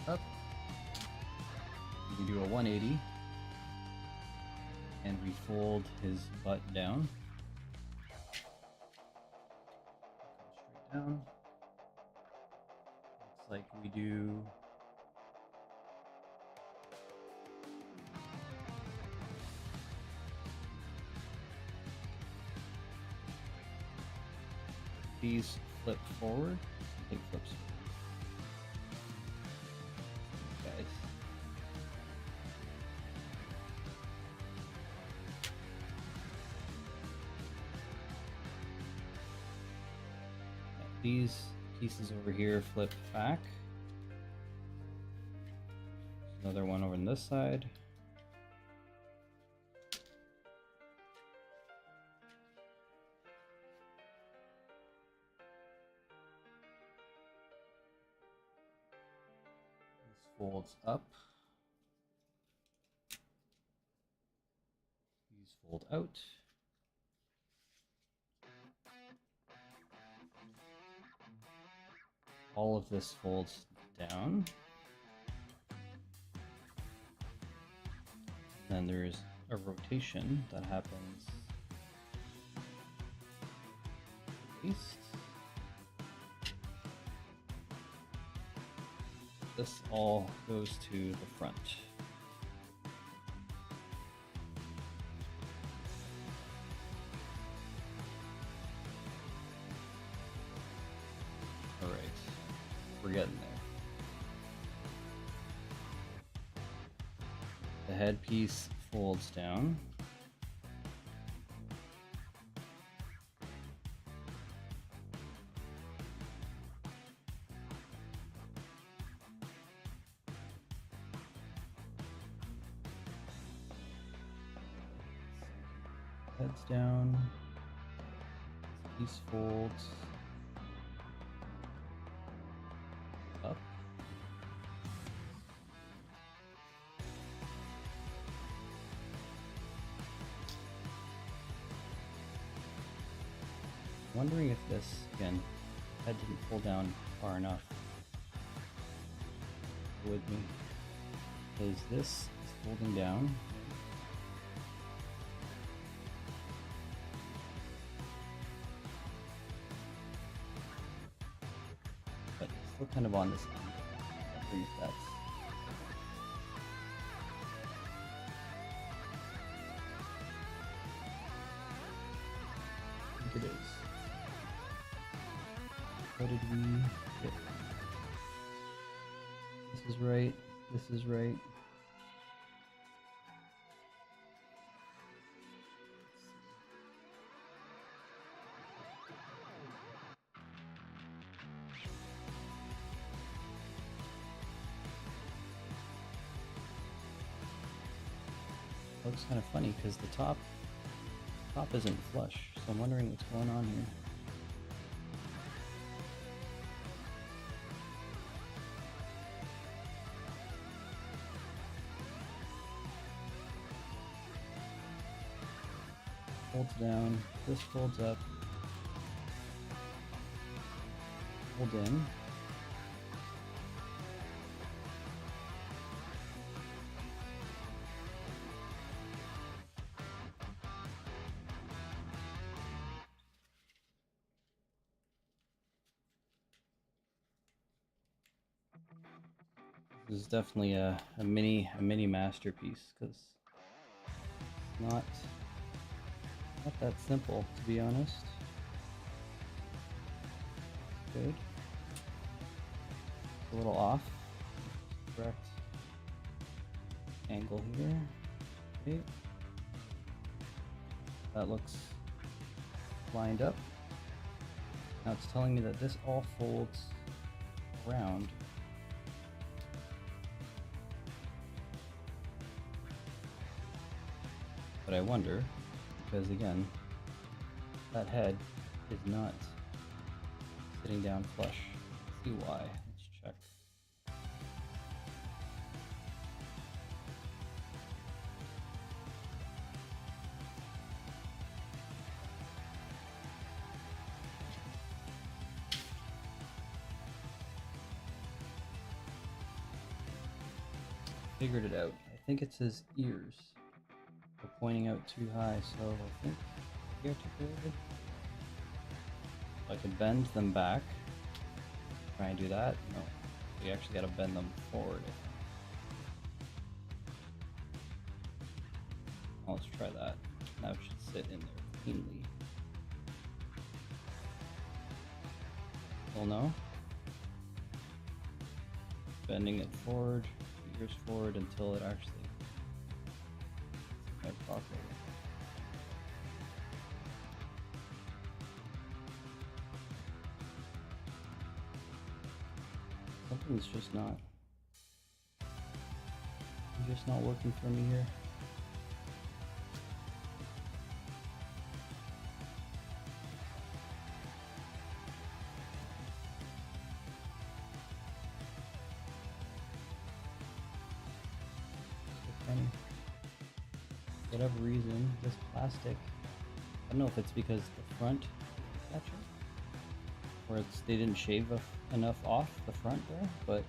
Up. We do a 180 and we fold his butt down. Straight down. Looks like we do these flip forward. It flips. Guys. These pieces over here flip back. Another one over on this side. This folds up. These fold out. All of this folds down. Then there's a rotation that happens east. This all goes to the front. All right, we're getting there. The headpiece folds down. Heads down. Piece folds up. Wondering if this, again, head didn't pull down far enough with me, because this is folding down. But it's still kind of on this end. I think that's I think it is. What did we get? This is right. This is right. Looks kind of funny because the top isn't flush, so I'm wondering what's going on here. Folds down, this folds up, fold in. This is definitely a mini masterpiece, because it's not that simple, to be honest. Good. A little off. Correct angle here. Okay. That looks lined up. Now it's telling me that this all folds around. But I wonder, because again, that head is not sitting down flush. Let's see why. Let's check. Figured it out. I think it's his ears are pointing out too high, so I think he articulated. I could bend them back. Try and do that. No, we actually got to bend them forward. Oh, let's try that. Now it should sit in there cleanly. Still no. Bending it forward. Ears forward until it actually sits properly. Something's just not working for me here. For whatever reason, this plastic, I don't know if it's because the front is catching, or they didn't shave enough off the front there, but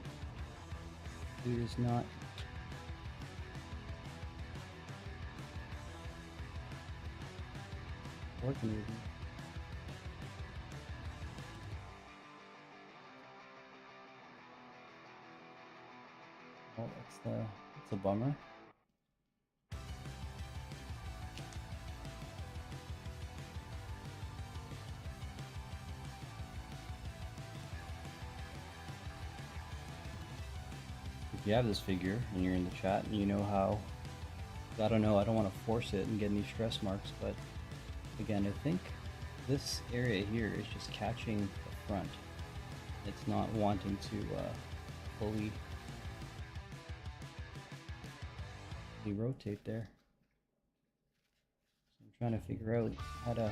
it is not working with me. Oh, that's a bummer. If you have this figure and you're in the chat and you know how, I don't know, I don't want to force it and get any stress marks, but again, I think this area here is just catching the front. It's not wanting to fully rotate there. So I'm trying to figure out how to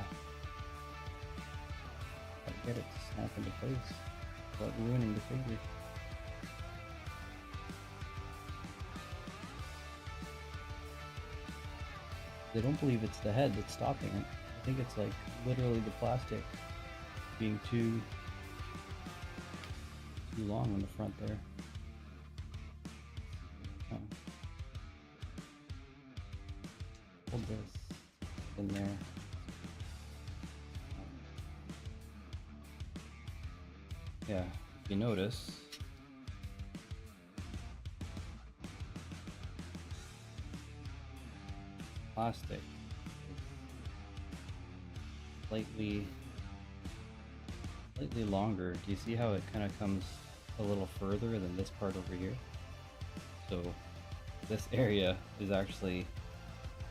get it to snap into place without ruining the figure. I don't believe it's the head that's stopping it. I think it's like literally the plastic being too long on the front there. Hold this in there. Yeah, if you notice, plastic slightly longer. Do you see how it kind of comes a little further than this part over here? So this area is actually,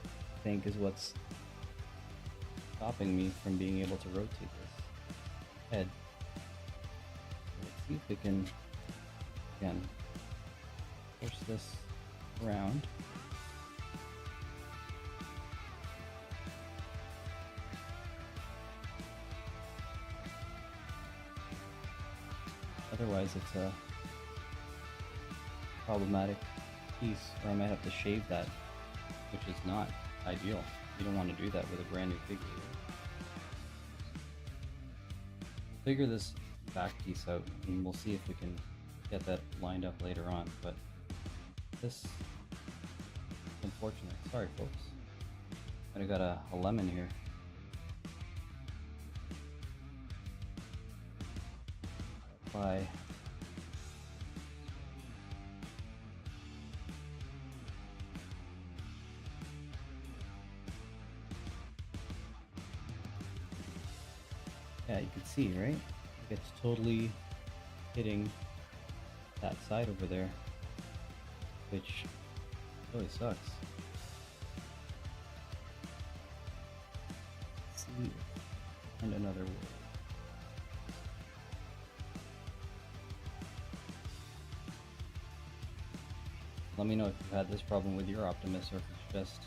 I think, is what's stopping me from being able to rotate this head. Let's see if we can, again, push this around. Otherwise it's a problematic piece, or I might have to shave that, which is not ideal. You don't want to do that with a brand new figure. Figure this back piece out and we'll see if we can get that lined up later on, but this is unfortunate. Sorry folks. I got a lemon here. Apply Yeah, you can see, right? Like it's totally hitting that side over there, which really sucks. Let's see, and another way. Let me know if you've had this problem with your Optimus or if it's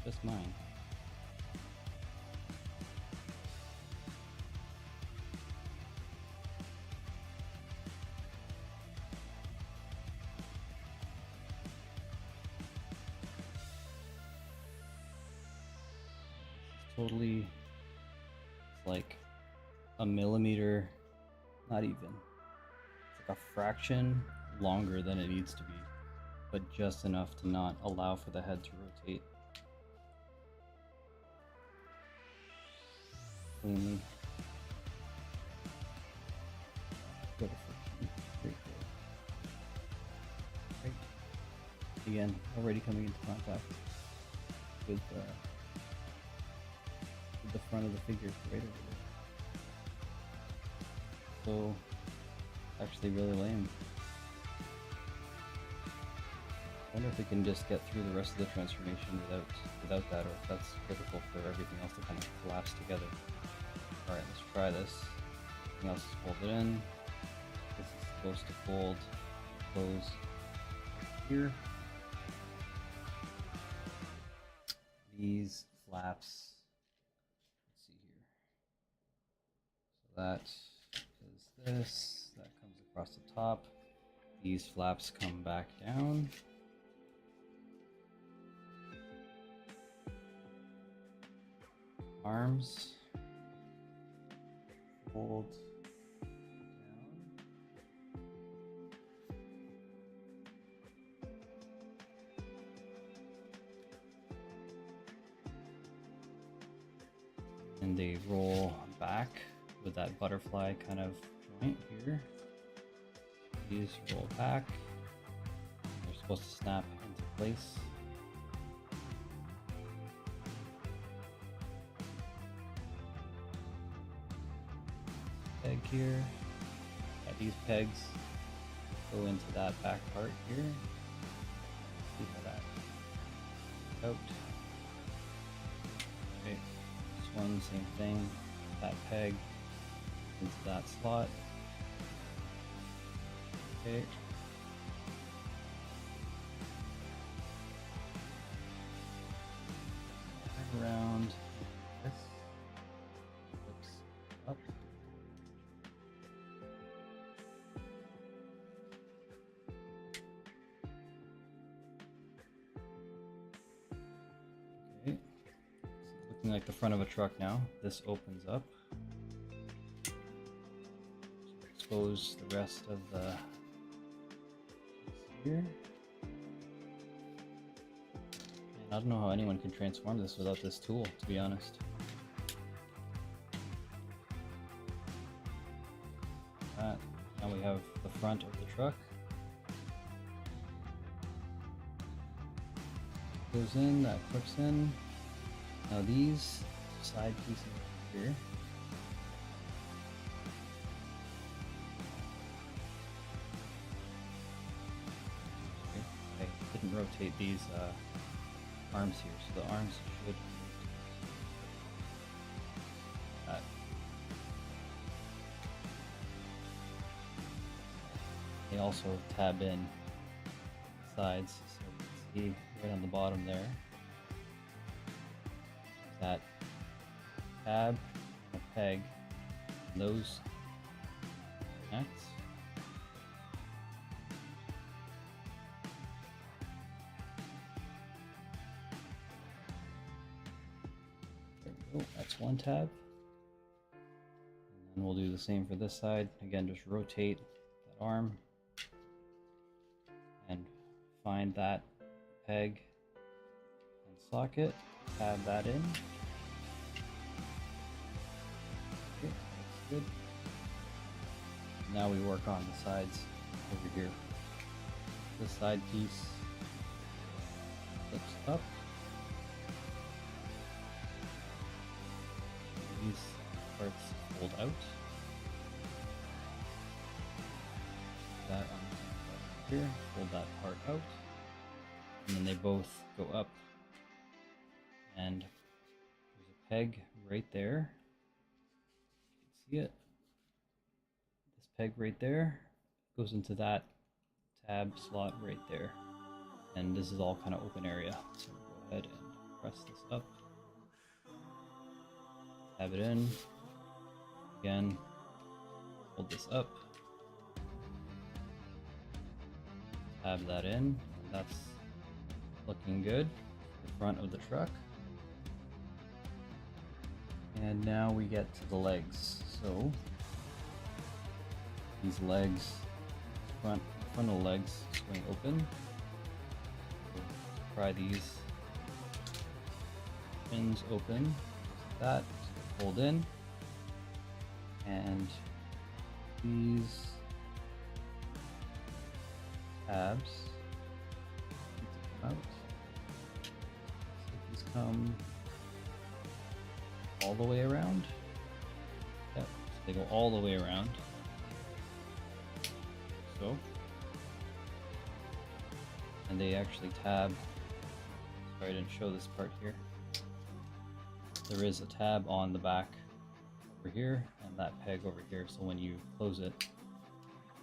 just mine. Totally, it's like a millimeter, not even. It's like a fraction longer than it needs to be, but just enough to not allow for the head to rotate cleanly. Good friction, great. Great. Again, already coming into contact with the front of the figure right over there. So, actually really lame. I wonder if we can just get through the rest of the transformation without that, or if that's critical for everything else to kind of collapse together. Alright, let's try this. Everything else is folded in. This is supposed to fold, close here. These flaps, let's see here. So that is this, that comes across the top. These flaps come back down. Arms fold down. And they roll back with that butterfly kind of joint here. These roll back. They're supposed to snap into place. Peg here. Yeah, these pegs go into that back part here. See how that out. Okay, this one same thing. That peg into that slot. Okay. Around this. Flips up. Okay. So looking like the front of a truck now. This opens up. Expose the rest of the here. And I don't know how anyone can transform this without this tool, to be honest. That. Now we have the front of the truck. Goes in, that clips in. Now these side pieces here. I didn't rotate these arms here, so the arms should they also tab in sides, so you can see right on the bottom there that tab, a peg, and those connect. There we go, that's one tab. And then we'll do the same for this side. Again, just rotate that arm and find that peg and socket, tab that in. Okay, that's good. Now we work on the sides over here. This side piece flips up. These parts fold out. That on here, fold that part out, and then they both go up. And there's a peg right there. You can see it. This peg right there goes into that tab slot right there. And this is all kind of open area. So go ahead and press this up. Tab it in. Again, hold this up. Tab that in. That's looking good. The front of the truck. And now we get to the legs. So these legs, frontal legs, swing open. Pry these pins open. Like that, hold in, and these tabs need to come out. So these come all the way around. Yep, so they go all the way around. So, and they actually tab. Sorry, I didn't show this part here. There is a tab on the back over here and that peg over here, so when you close it,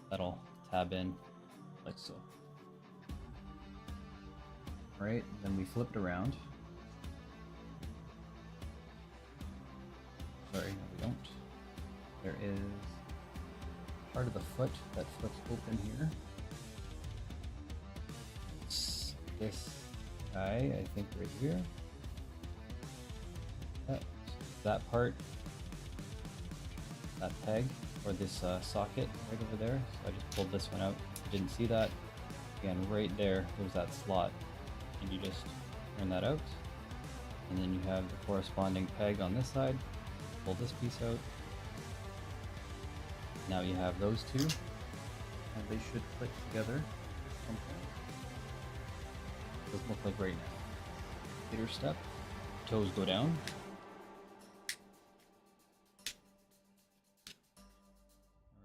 that'll tab in like so. Alright, then we flip it around. Sorry, no we don't. There is part of the foot that flips open here. It's this guy, I think right here. That part, that peg, or this socket right over there. So I just pulled this one out. Didn't see that. Again, right there, there's that slot. And you just turn that out. And then you have the corresponding peg on this side. Pull this piece out. Now you have those two. And they should click together. Doesn't look like right now. Later step. Toes go down.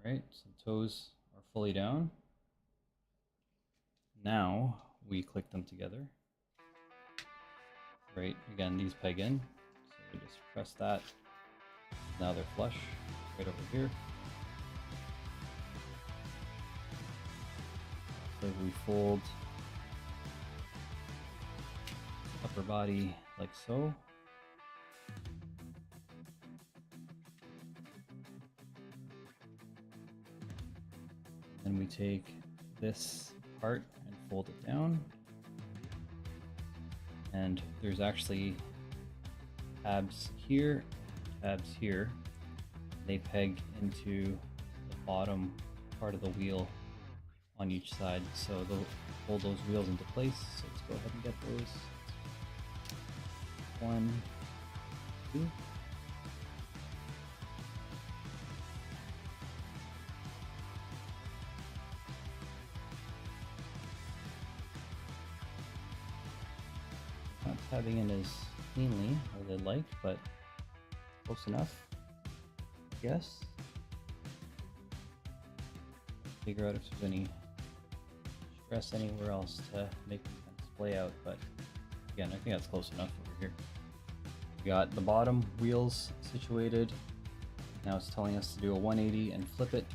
Alright, so toes are fully down. Now we click them together. Right, again, these peg in. So we just press that. Now they're flush right over here. So we fold upper body like so. Then we take this part and fold it down. And there's actually tabs here, tabs here. They peg into the bottom part of the wheel on each side. So they'll hold those wheels into place. So let's go ahead and get those. 1, 2. Not tabbing in as cleanly as I'd like, but close enough, I guess. Figure out if there's any stress anywhere else to make them kind of splay out, but again, I think that's close enough over here. We got the bottom wheels situated. Now it's telling us to do a 180 and flip it.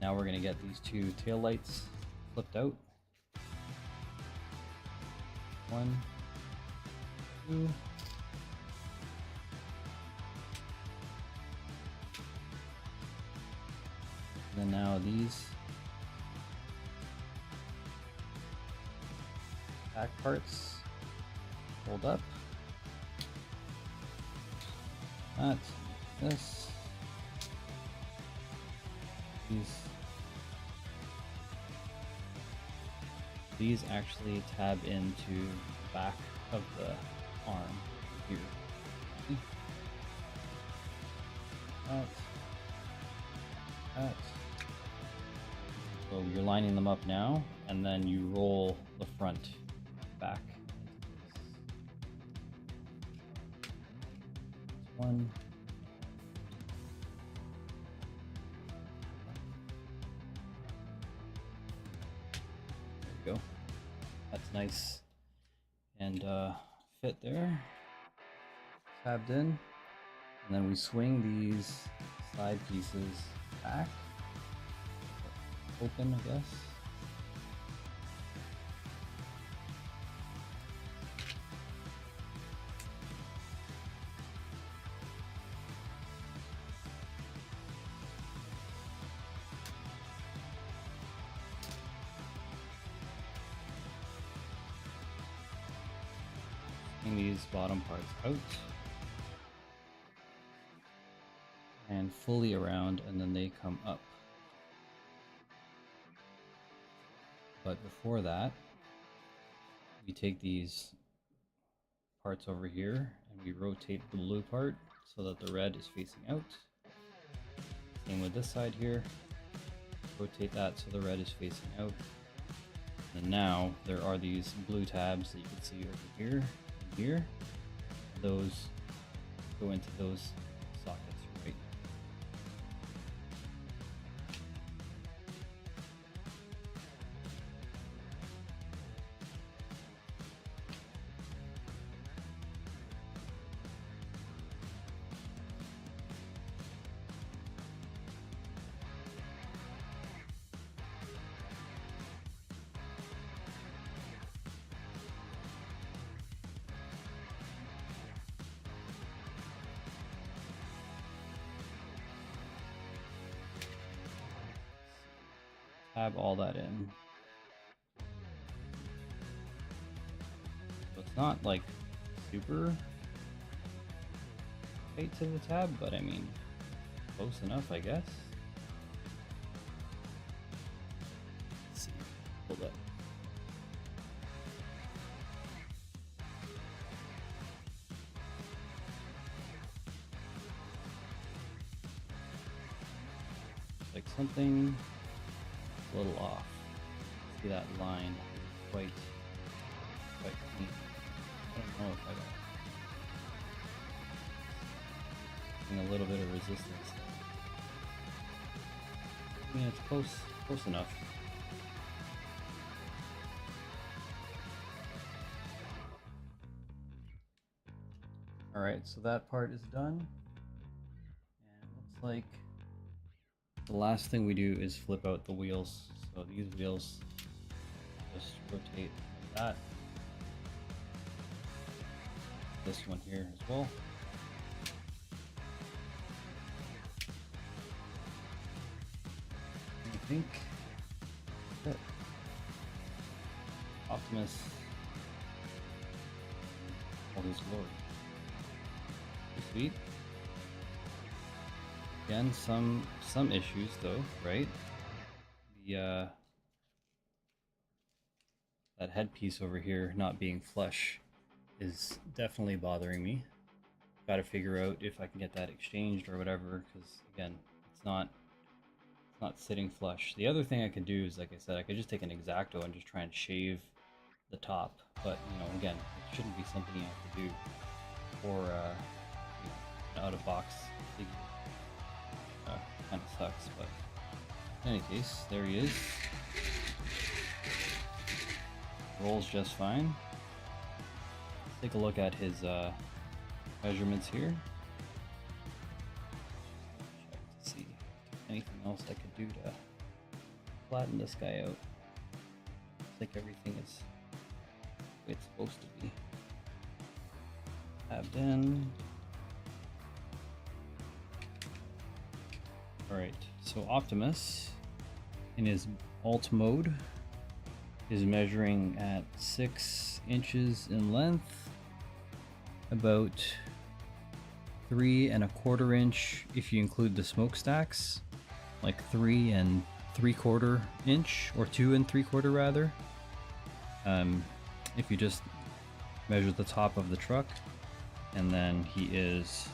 Now we're going to get these two tail lights flipped out. 1, 2. And then now these back parts fold up. That, this, these actually tab into the back of the arm here. That. So you're lining them up now, and then you roll the front back. 1, we go. That's nice and fit there. Tabbed in. And then we swing these side pieces back. Open, I guess. These bottom parts out and fully around, and then they come up. But before that, we take these parts over here and we rotate the blue part so that the red is facing out. Same with this side here. Rotate that so the red is facing out. And now there are these blue tabs that you can see over here. Here, those go into those sockets, right? Tab all that in. So it's not like super tight to the tab, but I mean, close enough, I guess. Let's see, hold up. Like something a little off. See that line quite clean. I don't know if I got a little bit of resistance. I mean, it's close enough. All right, so that part is done, and it looks like the last thing we do is flip out the wheels. So these wheels just rotate like that. This one here as well. I think that's it. Optimus, all his glory. Sweet. Again, some issues though, right? The that headpiece over here not being flush is definitely bothering me. Got to figure out if I can get that exchanged or whatever, because again, it's not sitting flush. The other thing I could do is, like I said, I could just take an X-Acto and just try and shave the top, but you know, again, it shouldn't be something you have to do for you know, an out-of-box figure. Kind of sucks, but in any case, there he is. Rolls just fine. Let's take a look at his measurements here. Check to see anything else I could do to flatten this guy out. Looks like everything is the way it's supposed to be. Tabbed in. Alright, so Optimus in his alt mode is measuring at 6 inches in length, about 3 1/4 inch if you include the smokestacks, like 3 3/4 inch, or 2 3/4 rather, if you just measure the top of the truck. And then he is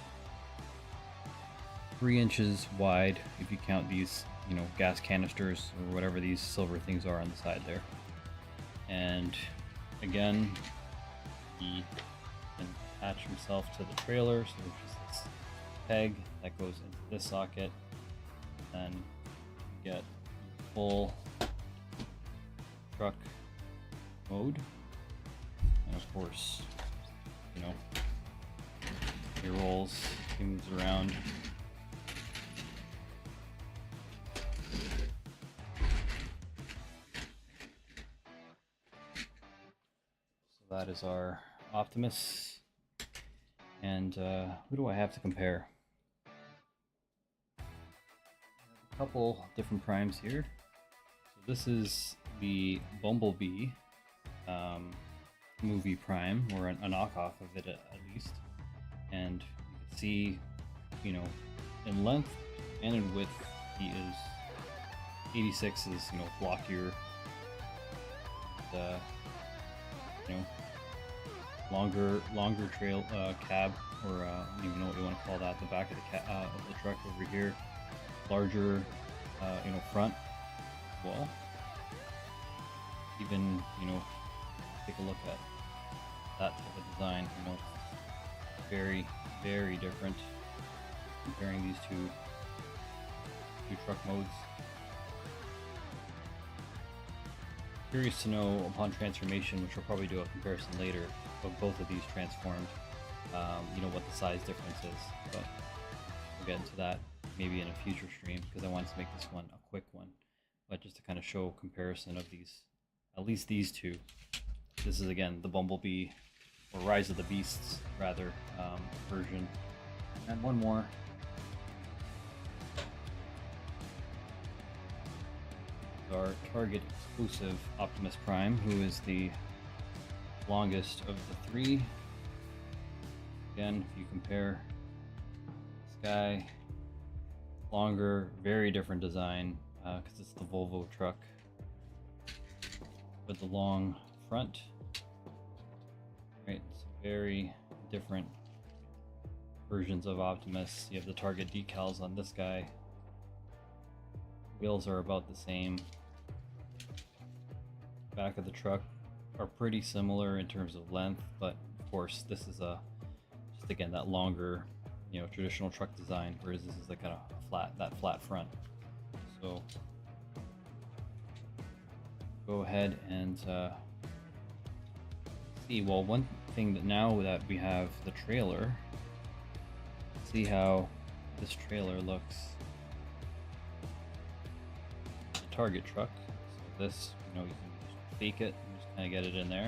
3 inches wide if you count these, you know, gas canisters or whatever these silver things are on the side there. And again, he can attach himself to the trailer, so there's just this peg that goes into this socket, and then you get full truck mode, and of course, you know, he rolls, he moves around. So that is our Optimus. And who do I have to compare? A couple different primes here. So this is the Bumblebee movie prime, or a knockoff of it at least. And you can see, you know, in length and in width, he is 86 is, you know, blockier. And, you know, longer trail cab, or I don't even know what you want to call that. The back of the truck over here, larger, you know, front as well. Even, you know, take a look at that type of design. You know, it's very, very different comparing these two truck modes. Curious to know upon transformation, which we'll probably do a comparison later of both of these transformed, you know, what the size difference is, but we'll get into that maybe in a future stream, because I wanted to make this one a quick one, but just to kind of show a comparison of these, at least these two. This is again the Bumblebee, or Rise of the Beasts rather, version, and one more. Our Target exclusive Optimus Prime, who is the longest of the three. Again, if you compare this guy, longer, very different design, because it's the Volvo truck with the long front. Right, it's very different versions of Optimus. You have the Target decals on this guy. Wheels are about the same. Back of the truck are pretty similar in terms of length, but of course this is just again that longer, you know, traditional truck design, whereas this is the kind of flat front. So go ahead and see. Well, one thing that now that we have the trailer, see how this trailer looks. The Target truck. So this, you know, you can fake it and just kind of get it in there,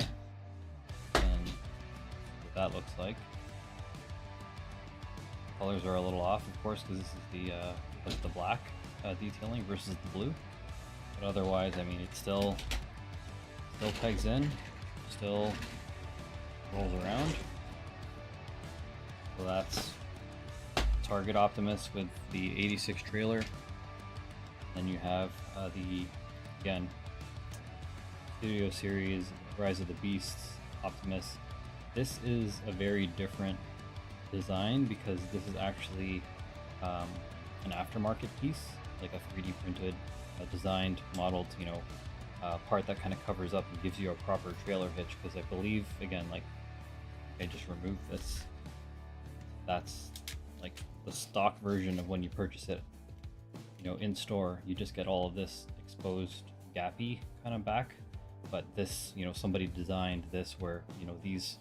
and what that looks like. Colors are a little off, of course, because this is the black detailing versus the blue, but otherwise, I mean, it still pegs in, still rolls around. So that's Target Optimus with the 86 trailer. Then you have the, again, Studio Series Rise of the Beasts Optimus. This is a very different design because this is actually an aftermarket piece, like a 3D printed, designed, modeled, you know, part that kind of covers up and gives you a proper trailer hitch. Because I believe, again, like, I just removed this. That's like the stock version of when you purchase it, you know, in store. You just get all of this exposed gappy kind of back. But this, you know, somebody designed this where, you know, these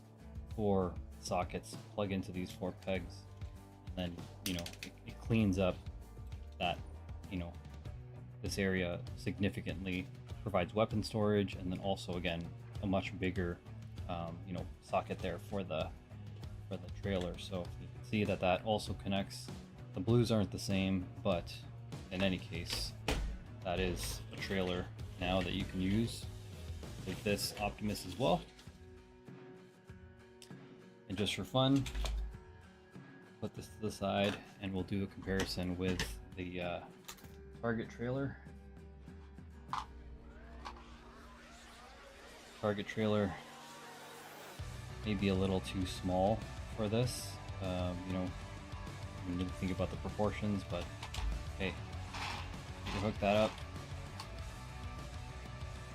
4 sockets plug into these 4 pegs, and then, you know, it cleans up that, you know, this area significantly, provides weapon storage, and then also, again, a much bigger, you know, socket there for the trailer. So you can see that that also connects. The blues aren't the same, but in any case, that is a trailer now that you can use with this Optimus as well. And just for fun, put this to the side and we'll do a comparison with the Target trailer. Target trailer may be a little too small for this, you know, when you think about the proportions, but hey, you can hook that up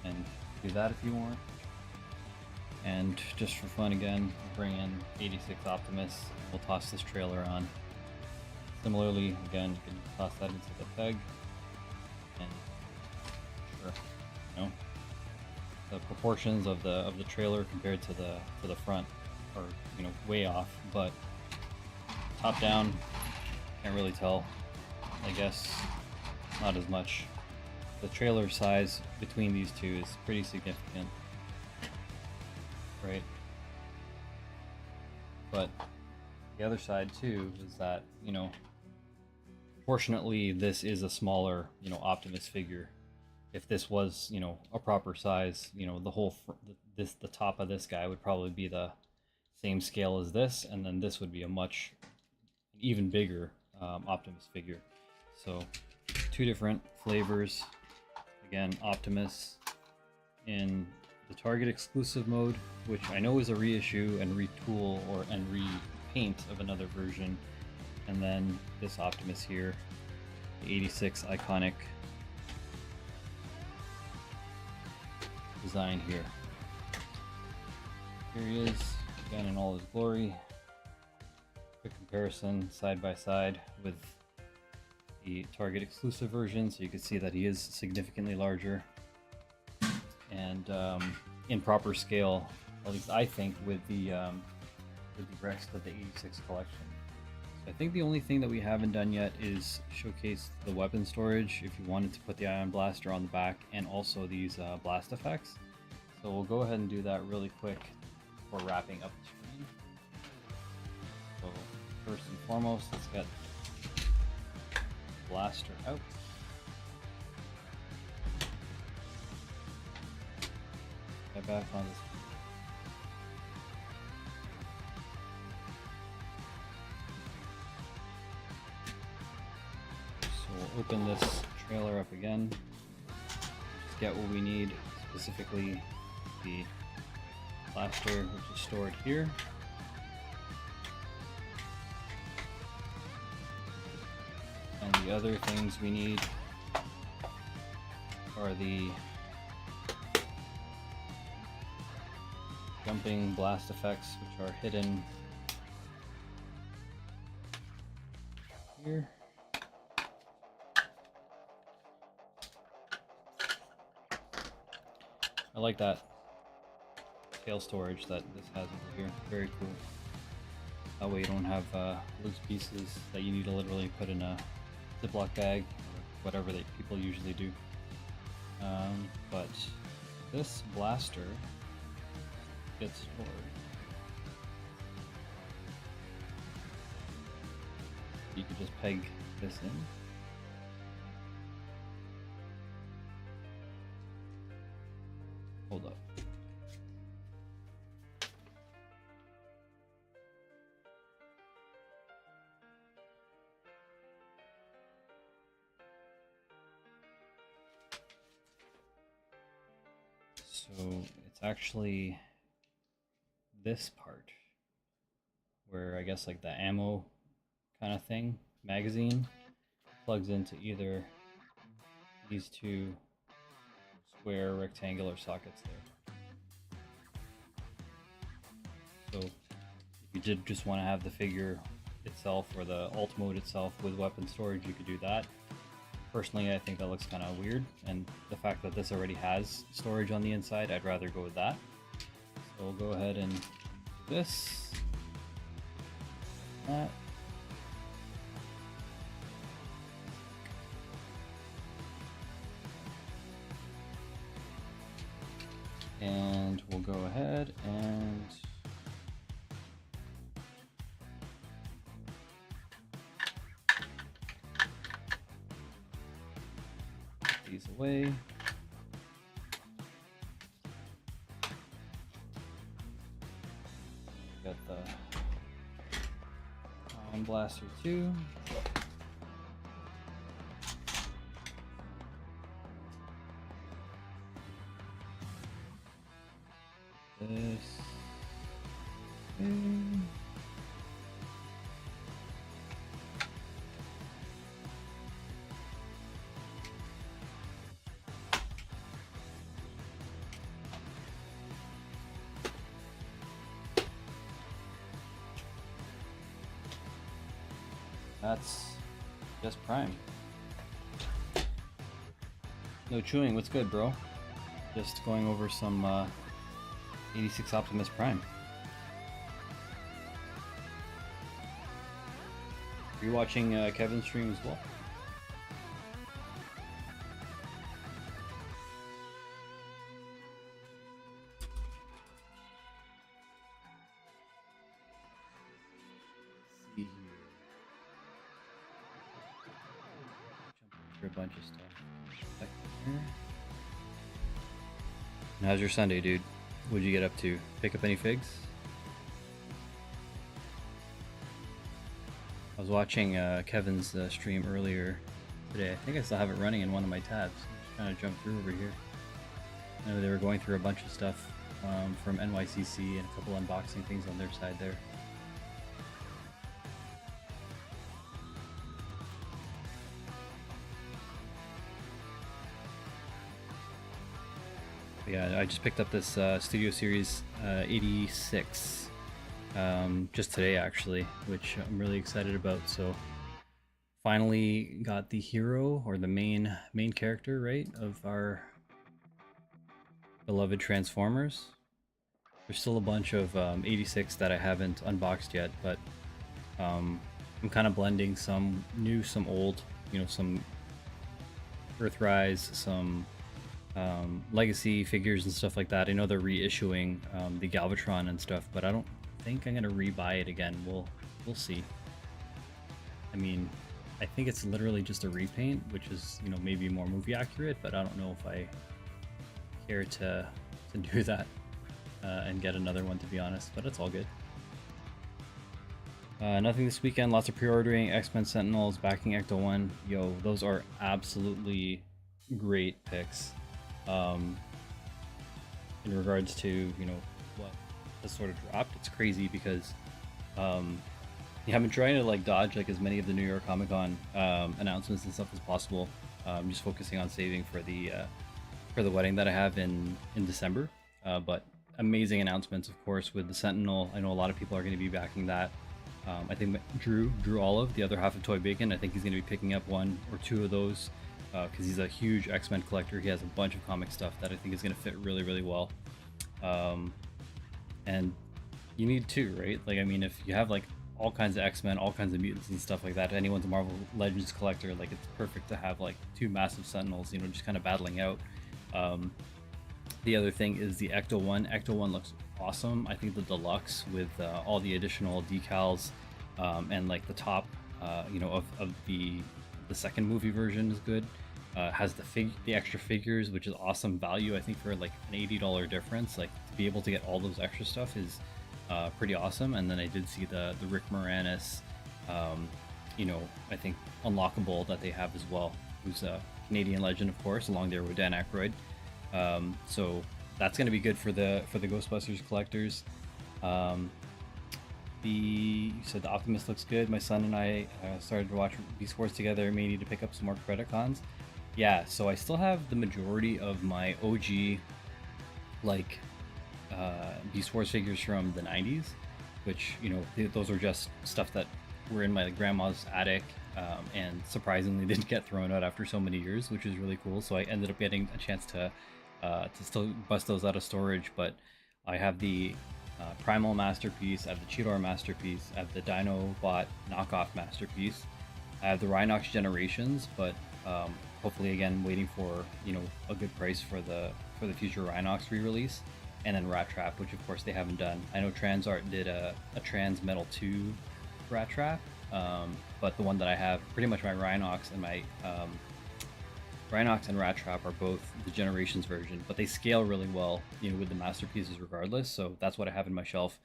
and do that if you want. And just for fun, again, bring in 86 Optimus. We'll toss this trailer on. Similarly, again, you can toss that into the peg, and sure, you know, the proportions of the trailer compared to the front are, you know, way off. But top down, can't really tell. I guess not as much. The trailer size between these two is pretty significant, right? But the other side too is that, you know, fortunately this is a smaller, you know, Optimus figure. If this was, you know, a proper size, you know, the whole the top of this guy would probably be the same scale as this, and then this would be a much even bigger Optimus figure. So two different flavors. Again, Optimus in the Target exclusive mode, which I know is a reissue and retool and repaint of another version, and then this Optimus here, the 86 iconic design here. Here he is, again in all his glory. Quick comparison side by side with the Target exclusive version, so you can see that he is significantly larger and in proper scale, at least I think, with the rest of the 86 collection. So I think the only thing that we haven't done yet is showcase the weapon storage if you wanted to put the ion blaster on the back and also these blast effects. So we'll go ahead and do that really quick before wrapping up the screen. So first and foremost, let's get blaster out. Get back on this. So we'll open this trailer up again. Just get what we need, specifically the blaster, which is stored here. And the other things we need are the jumping blast effects, which are hidden here. I like that tail storage that this has over here. Very cool. That way you don't have loose pieces that you need to literally put in a Ziploc bag or whatever that people usually do. But this blaster gets stored. You could just peg this in. Hold up. So it's actually this part where I guess like the ammo kind of thing, magazine, plugs into either these two square rectangular sockets there. So if you did just want to have the figure itself or the alt mode itself with weapon storage, you could do that. Personally, I think that looks kind of weird, and the fact that this already has storage on the inside, I'd rather go with that. So we'll go ahead and do this, that. And we'll go ahead and put these away. Got the ion blaster too. This. That's just prime. No chewing, what's good, bro? Just going over some 86 Optimus Prime. Are you watching Kevin's stream as well? Let's see here. Jump through a bunch of stuff. Back here. And how's your Sunday, dude? What'd you get up to? Pick up any figs? I was watching Kevin's stream earlier today. I think I still have it running in one of my tabs. I'm just trying to jump through over here. I know they were going through a bunch of stuff from NYCC and a couple unboxing things on their side there. But yeah, I just picked up this Studio Series 86 just today actually, which I'm really excited about. So finally got the hero or the main character, right, of our beloved Transformers. There's still a bunch of 86 that I haven't unboxed yet, but I'm kind of blending some new, some old, you know, some Earthrise, some legacy figures and stuff like that. I know they're reissuing the Galvatron and stuff, but I don't think I'm gonna rebuy it again. We'll see. I mean, I think it's literally just a repaint, which is, you know, maybe more movie accurate, but I don't know if I care to do that and get another one, to be honest, but it's all good. Nothing this weekend. Lots of pre-ordering. X-Men Sentinels, backing Ecto 1. Yo, those are absolutely great picks. In regards to, you know, what has sort of dropped, it's crazy because yeah, I've been trying to like dodge like as many of the New York Comic Con announcements and stuff as possible. I'm just focusing on saving for the wedding that I have in December. But amazing announcements, of course, with the Sentinel. I know a lot of people are going to be backing that. I think Drew Olive, the other half of Toy Bacon, I think he's going to be picking up one or two of those because he's a huge X-Men collector. He has a bunch of comic stuff that I think is going to fit really, really well. And you need two, right? Like, I mean, if you have like all kinds of X-Men, all kinds of mutants and stuff like that, anyone's a Marvel Legends collector, like it's perfect to have like two massive Sentinels, you know, just kind of battling out. The other thing is the Ecto 1. Ecto 1 looks awesome. I think the deluxe with all the additional decals and like the top, you know, of the second movie version is good. Has the extra figures, which is awesome value. I think for like an $80 difference, like to be able to get all those extra stuff is pretty awesome. And then I did see the Rick Moranis, you know, I think unlockable that they have as well, who's a Canadian legend, of course, along there with Dan Aykroyd. So that's going to be good for the Ghostbusters collectors. You said the Optimus looks good. My son and I started to watch Beast Wars together. May need to pick up some more Predacons. Yeah, so I still have the majority of my OG like Beast Wars figures from the 90s, which, you know, those are just stuff that were in my like, grandma's attic and surprisingly didn't get thrown out after so many years, which is really cool. So I ended up getting a chance to still bust those out of storage. But I have the Primal Masterpiece, I have the Cheetor Masterpiece, I have the Dinobot Knockoff Masterpiece, I have the Rhinox Generations, but hopefully again waiting for, you know, a good price for the future Rhinox re-release, and then Rat Trap, which of course they haven't done. I know Transart did a Trans Metal 2 Rat Trap, but the one that I have, pretty much my Rhinox and my Rhinox and Rat Trap are both the Generations version, but they scale really well, you know, with the masterpieces regardless. So that's what I have in my shelf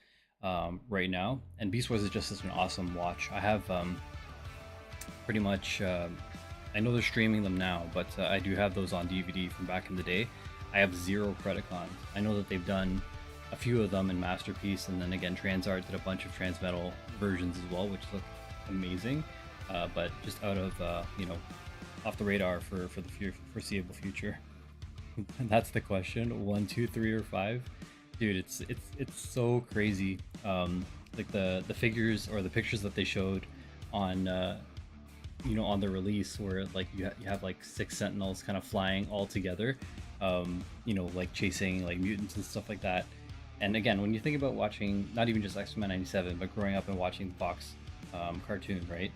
right now. And Beast Wars is just such an awesome watch. I have pretty much, I know they're streaming them now, but I do have those on DVD from back in the day. I have 0 Predacons. I know that they've done a few of them in Masterpiece, and then again, Transart did a bunch of Transmetal versions as well, which look amazing, but just out of, you know, off the radar for the foreseeable future. And that's the question: 1, 2, 3, or 5? Dude, it's so crazy. Like the figures or the pictures that they showed on you know, on the release, where like you have like 6 Sentinels kind of flying all together. you know, like chasing like mutants and stuff like that. And again, when you think about watching not even just X-Men '97, but growing up and watching the Fox cartoon, right?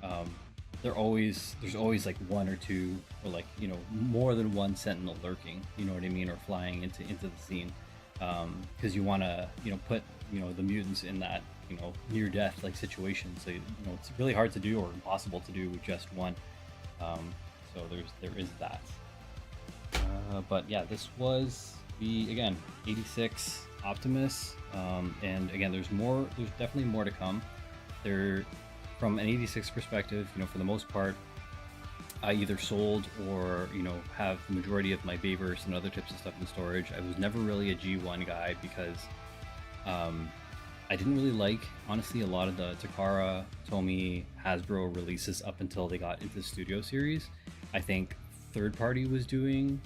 Um, there's always like one or two, or like, you know, more than one sentinel lurking, you know what I mean, or flying into the scene, because you want to, you know, put, you know, the mutants in that, you know, near death like situation. So, you know, it's really hard to do or impossible to do with just one. So there is that. But yeah, this was the, again, 86 Optimus, and again, there's definitely more to come. There, from an 86 perspective, you know, for the most part, I either sold or, you know, have the majority of my Bayverse and other types of stuff in storage. I was never really a G1 guy because I didn't really like, honestly, a lot of the Takara, Tomy, Hasbro releases up until they got into the Studio Series. I think third party was doing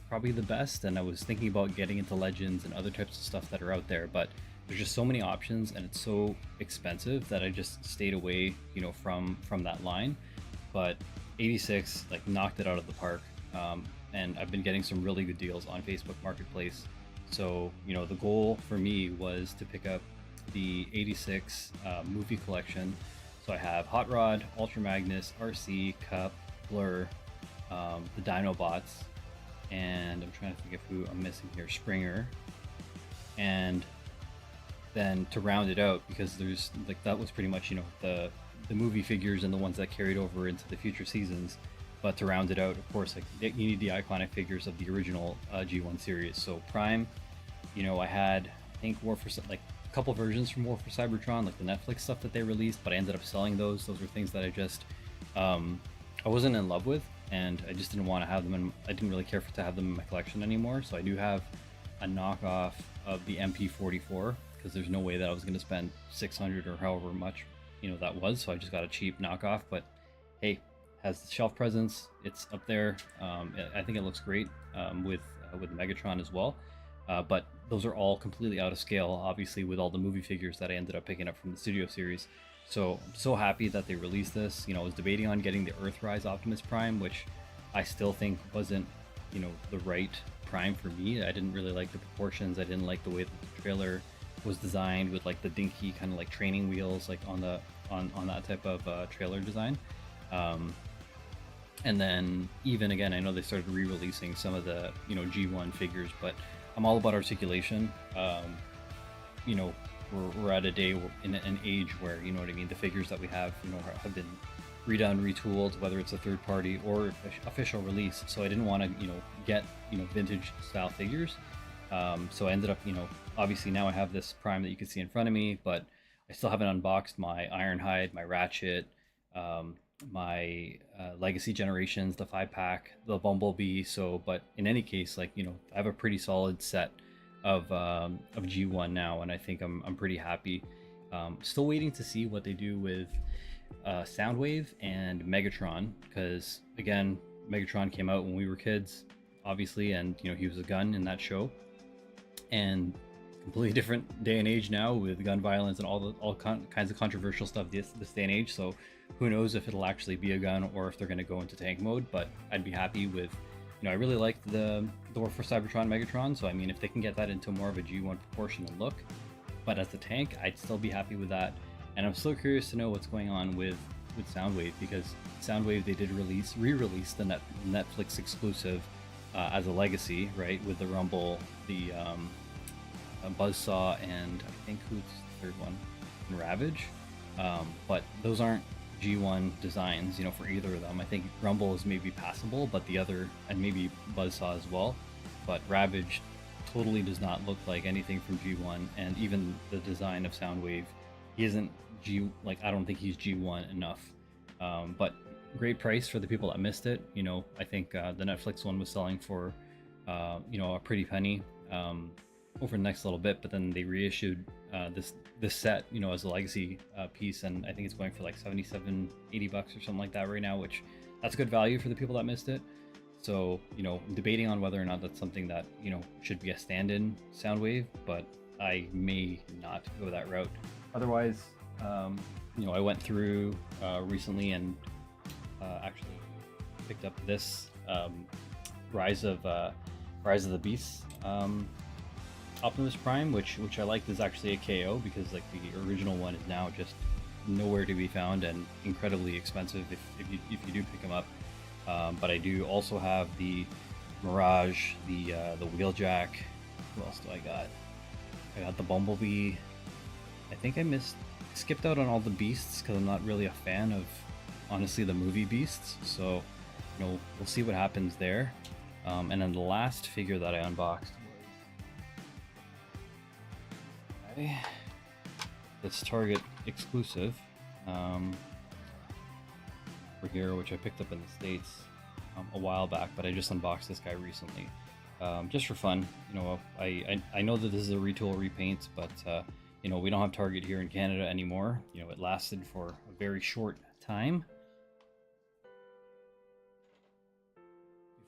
probably the best, and I was thinking about getting into Legends and other types of stuff that are out there, but there's just so many options and it's so expensive that I just stayed away, you know, from that line. But 86 like knocked it out of the park, and I've been getting some really good deals on Facebook Marketplace. So, you know, the goal for me was to pick up the 86 movie collection. So I have Hot Rod, Ultra Magnus, RC, Cup, Blur, the Dinobots, and I'm trying to think of who I'm missing here, Springer. And then to round it out, because there's like, that was pretty much, you know, the movie figures and the ones that carried over into the future seasons. But to round it out, of course, like, you need the iconic figures of the original G1 series. So Prime, you know, I had, I think, War for, like, a couple versions from War for Cybertron, like the Netflix stuff that they released, but I ended up selling those. Those were things that I just I wasn't in love with, and I just didn't want to have them, and I didn't really care to have them in my collection anymore. So I do have a knockoff of the MP44, because there's no way that I was going to spend 600 or however much, you know, that was. So I just got a cheap knockoff, but hey, has the shelf presence. It's up there. I think it looks great with Megatron as well. But those are all completely out of scale, obviously, with all the movie figures that I ended up picking up from the Studio Series. So I'm so happy that they released this. You know, I was debating on getting the Earthrise Optimus Prime, which I still think wasn't, you know, the right Prime for me. I didn't really like the proportions. I didn't like the way that the trailer was designed with like the dinky kind of like training wheels, like on that type of trailer design. And then even again, I know they started re-releasing some of the, you know, G1 figures, but I'm all about articulation. You know, we're at a day in an age where, you know what I mean, the figures that we have, you know, have been redone, retooled, whether it's a third party or official release. So I didn't want to, you know, get, you know, vintage style figures. So I ended up, you know, obviously now I have this Prime that you can see in front of me, but I still haven't unboxed my Ironhide, my Ratchet, my Legacy Generations, the 5-pack, the Bumblebee. So, but in any case, like, you know, I have a pretty solid set of G1 now, and I think I'm pretty happy. Still waiting to see what they do with Soundwave and Megatron, because again, Megatron came out when we were kids, obviously, and you know, he was a gun in that show, and completely different day and age now with gun violence and all kinds of controversial stuff this day and age. So who knows if it'll actually be a gun or if they're going to go into tank mode. But I'd be happy with, you know, I really liked the War for Cybertron Megatron, so I mean, if they can get that into more of a G1 proportion and look, but as a tank, I'd still be happy with that. And I'm still curious to know what's going on with Soundwave, because Soundwave, they did re-release the Netflix exclusive as a legacy, right, with the Rumble, the Buzzsaw, and I think who's the third one, and Ravage. But those aren't G1 designs, you know, for either of them. I think Rumble is maybe passable, but the other, and maybe Buzzsaw as well, but Ravage totally does not look like anything from G1. And even the design of Soundwave, he isn't I don't think he's G1 enough. But great price for the people that missed it. You know, I think the Netflix one was selling for you know, a pretty penny over the next little bit, but then they reissued this set, you know, as a legacy piece, and I think it's going for like 77, 80 bucks or something like that right now, which that's good value for the people that missed it. So, you know, I'm debating on whether or not that's something that, you know, should be a stand-in Soundwave, but I may not go that route. Otherwise, you know, I went through recently and actually picked up this Rise of the Beasts Optimus Prime, which I liked, is actually a KO, because like the original one is now just nowhere to be found and incredibly expensive if you do pick them up. But I do also have the Mirage, the Wheeljack. Who else do I got? I got the Bumblebee. I think I skipped out on all the Beasts because I'm not really a fan of, honestly, the movie Beasts. So, you know, we'll see what happens there. And then the last figure that I unboxed was this Target exclusive over here, which I picked up in the States a while back, but I just unboxed this guy recently, just for fun. You know, I know that this is a retool repaint, but you know, we don't have Target here in Canada anymore. You know, it lasted for a very short time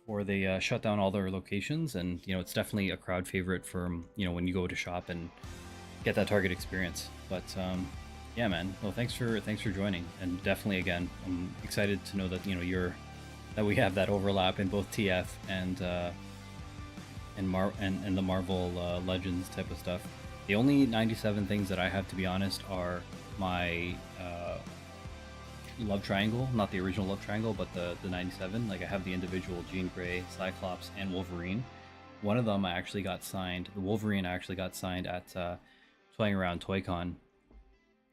before they shut down all their locations, and you know, it's definitely a crowd favorite from, you know, when you go to shop and get that Target experience. But yeah, man, well, thanks for joining, and definitely, again, I'm excited to know that, you know, that we have that overlap in both TF and the Marvel Legends type of stuff. The only 97 things that I have, to be honest, are my love triangle, not the original love triangle, but the 97. Like, I have the individual Jean Grey, Cyclops, and Wolverine. One of them I actually got signed. The Wolverine I actually got signed at Toying Around ToyCon.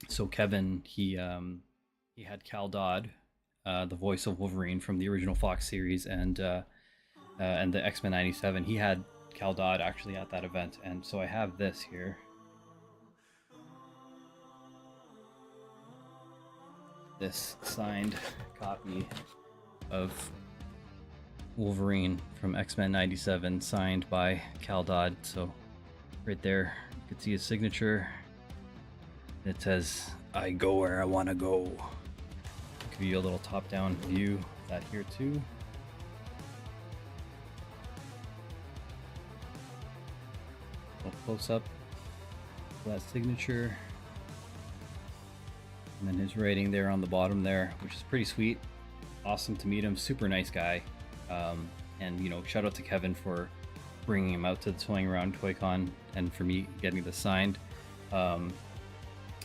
So Kevin, he had Cal Dodd, the voice of Wolverine from the original Fox series, and the X-Men 97. He had Cal Dodd actually at that event, and so I have this here. This signed copy of Wolverine from X-Men 97, signed by Cal Dodd. So right there, you can see his signature. It says, "I go where I want to go." Give you a little top-down view of that here too. A close up of that signature, and then his writing there on the bottom there, which is pretty sweet. Awesome to meet him, super nice guy. And you know, shout out to Kevin for bringing him out to the Toying Around ToyCon, and for me getting this signed. And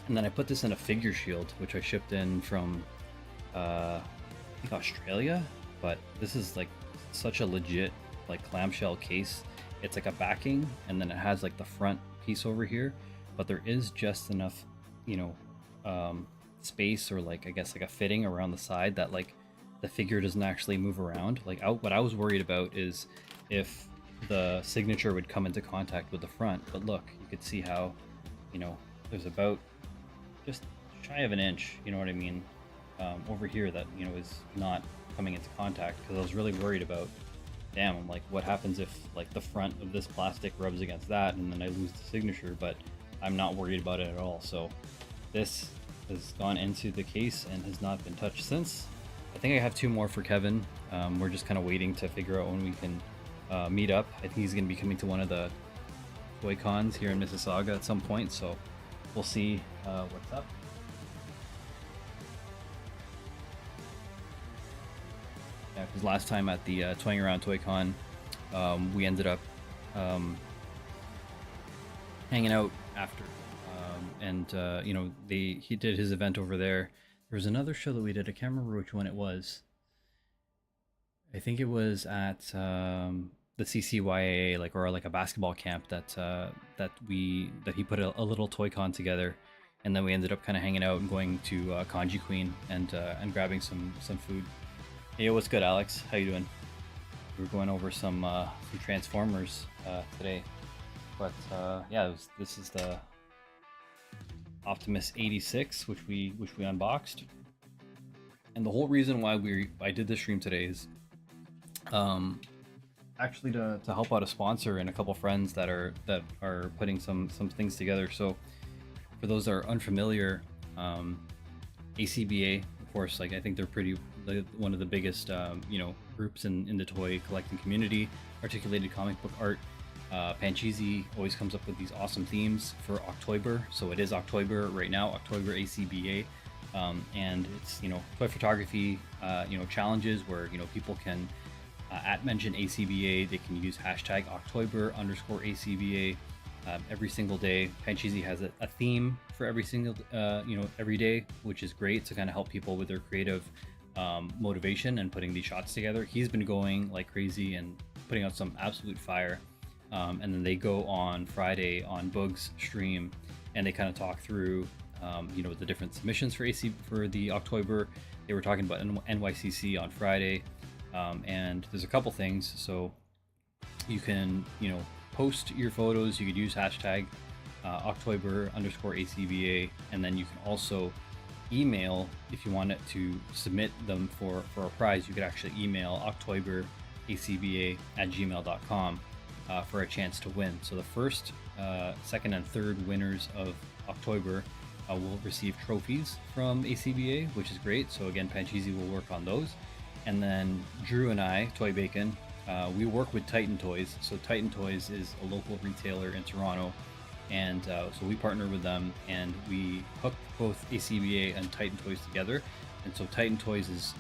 then I put this in a figure shield, which I shipped in from I think Australia, but this is like such a legit like clamshell case. It's like a backing, and then it has like the front piece over here, but there is just enough, you know, space, or like, I guess, like a fitting around the side that like the figure doesn't actually move around. Like, what I was worried about is if the signature would come into contact with the front, but look, you could see how, you know, there's about just shy of an inch, you know what I mean, over here that, you know, is not coming into contact, because I was really worried about, damn, I'm like, what happens if like the front of this plastic rubs against that and then I lose the signature? But I'm not worried about it at all. So this has gone into the case and has not been touched since. I think I have two more for Kevin. We're just kind of waiting to figure out when we can meet up. I think he's going to be coming to one of the Toy Cons here in Mississauga at some point, so we'll see what's up. Yeah, because last time at the Toying Around ToyCon, we ended up hanging out after, and you know, he did his event over there. There was another show that we did. I can't remember which one it was. I think it was at the CCYA, like, or like a basketball camp that he put a little toy con together, and then we ended up kind of hanging out and going to Kanji Queen and grabbing some food. Hey, what's good, Alex? How you doing? We were going over some Transformers today, but yeah, this is the Optimus 86, which we unboxed. And the whole reason why I did this stream today is actually to help out a sponsor and a couple friends that are putting some things together. So for those that are unfamiliar, ACBA, of course, like, I think they're one of the biggest you know, groups in the toy collecting community. Articulated comic book art. Pancheezy always comes up with these awesome themes for October, so it is October right now, October ACBA, and it's, you know, toy photography, you know, challenges where, you know, people can at mention ACBA. They can use hashtag October_ACBA every single day. Pancheezy has a theme for every single, every day, which is great to kind of help people with their creative motivation and putting these shots together. He's been going like crazy and putting out some absolute fire. And then they go on Friday on Boog's stream and they kind of talk through, the different submissions for for the October. They were talking about NYCC on Friday. And there's a couple things. So you can, post your photos. You could use hashtag October_ACBA. And then you can also email, if you want it to submit them for a prize, you could actually email octoberacba@gmail.com for a chance to win. So the first, second, and third winners of October will receive trophies from ACBA, which is great. So again, Pancheezy will work on those. And then Drew and I, Toy Bacon, we work with Titan Toyz. So Titan Toyz is a local retailer in Toronto. And so we partner with them and we hook both ACBA and Titan Toyz together. And so Titan Toyz is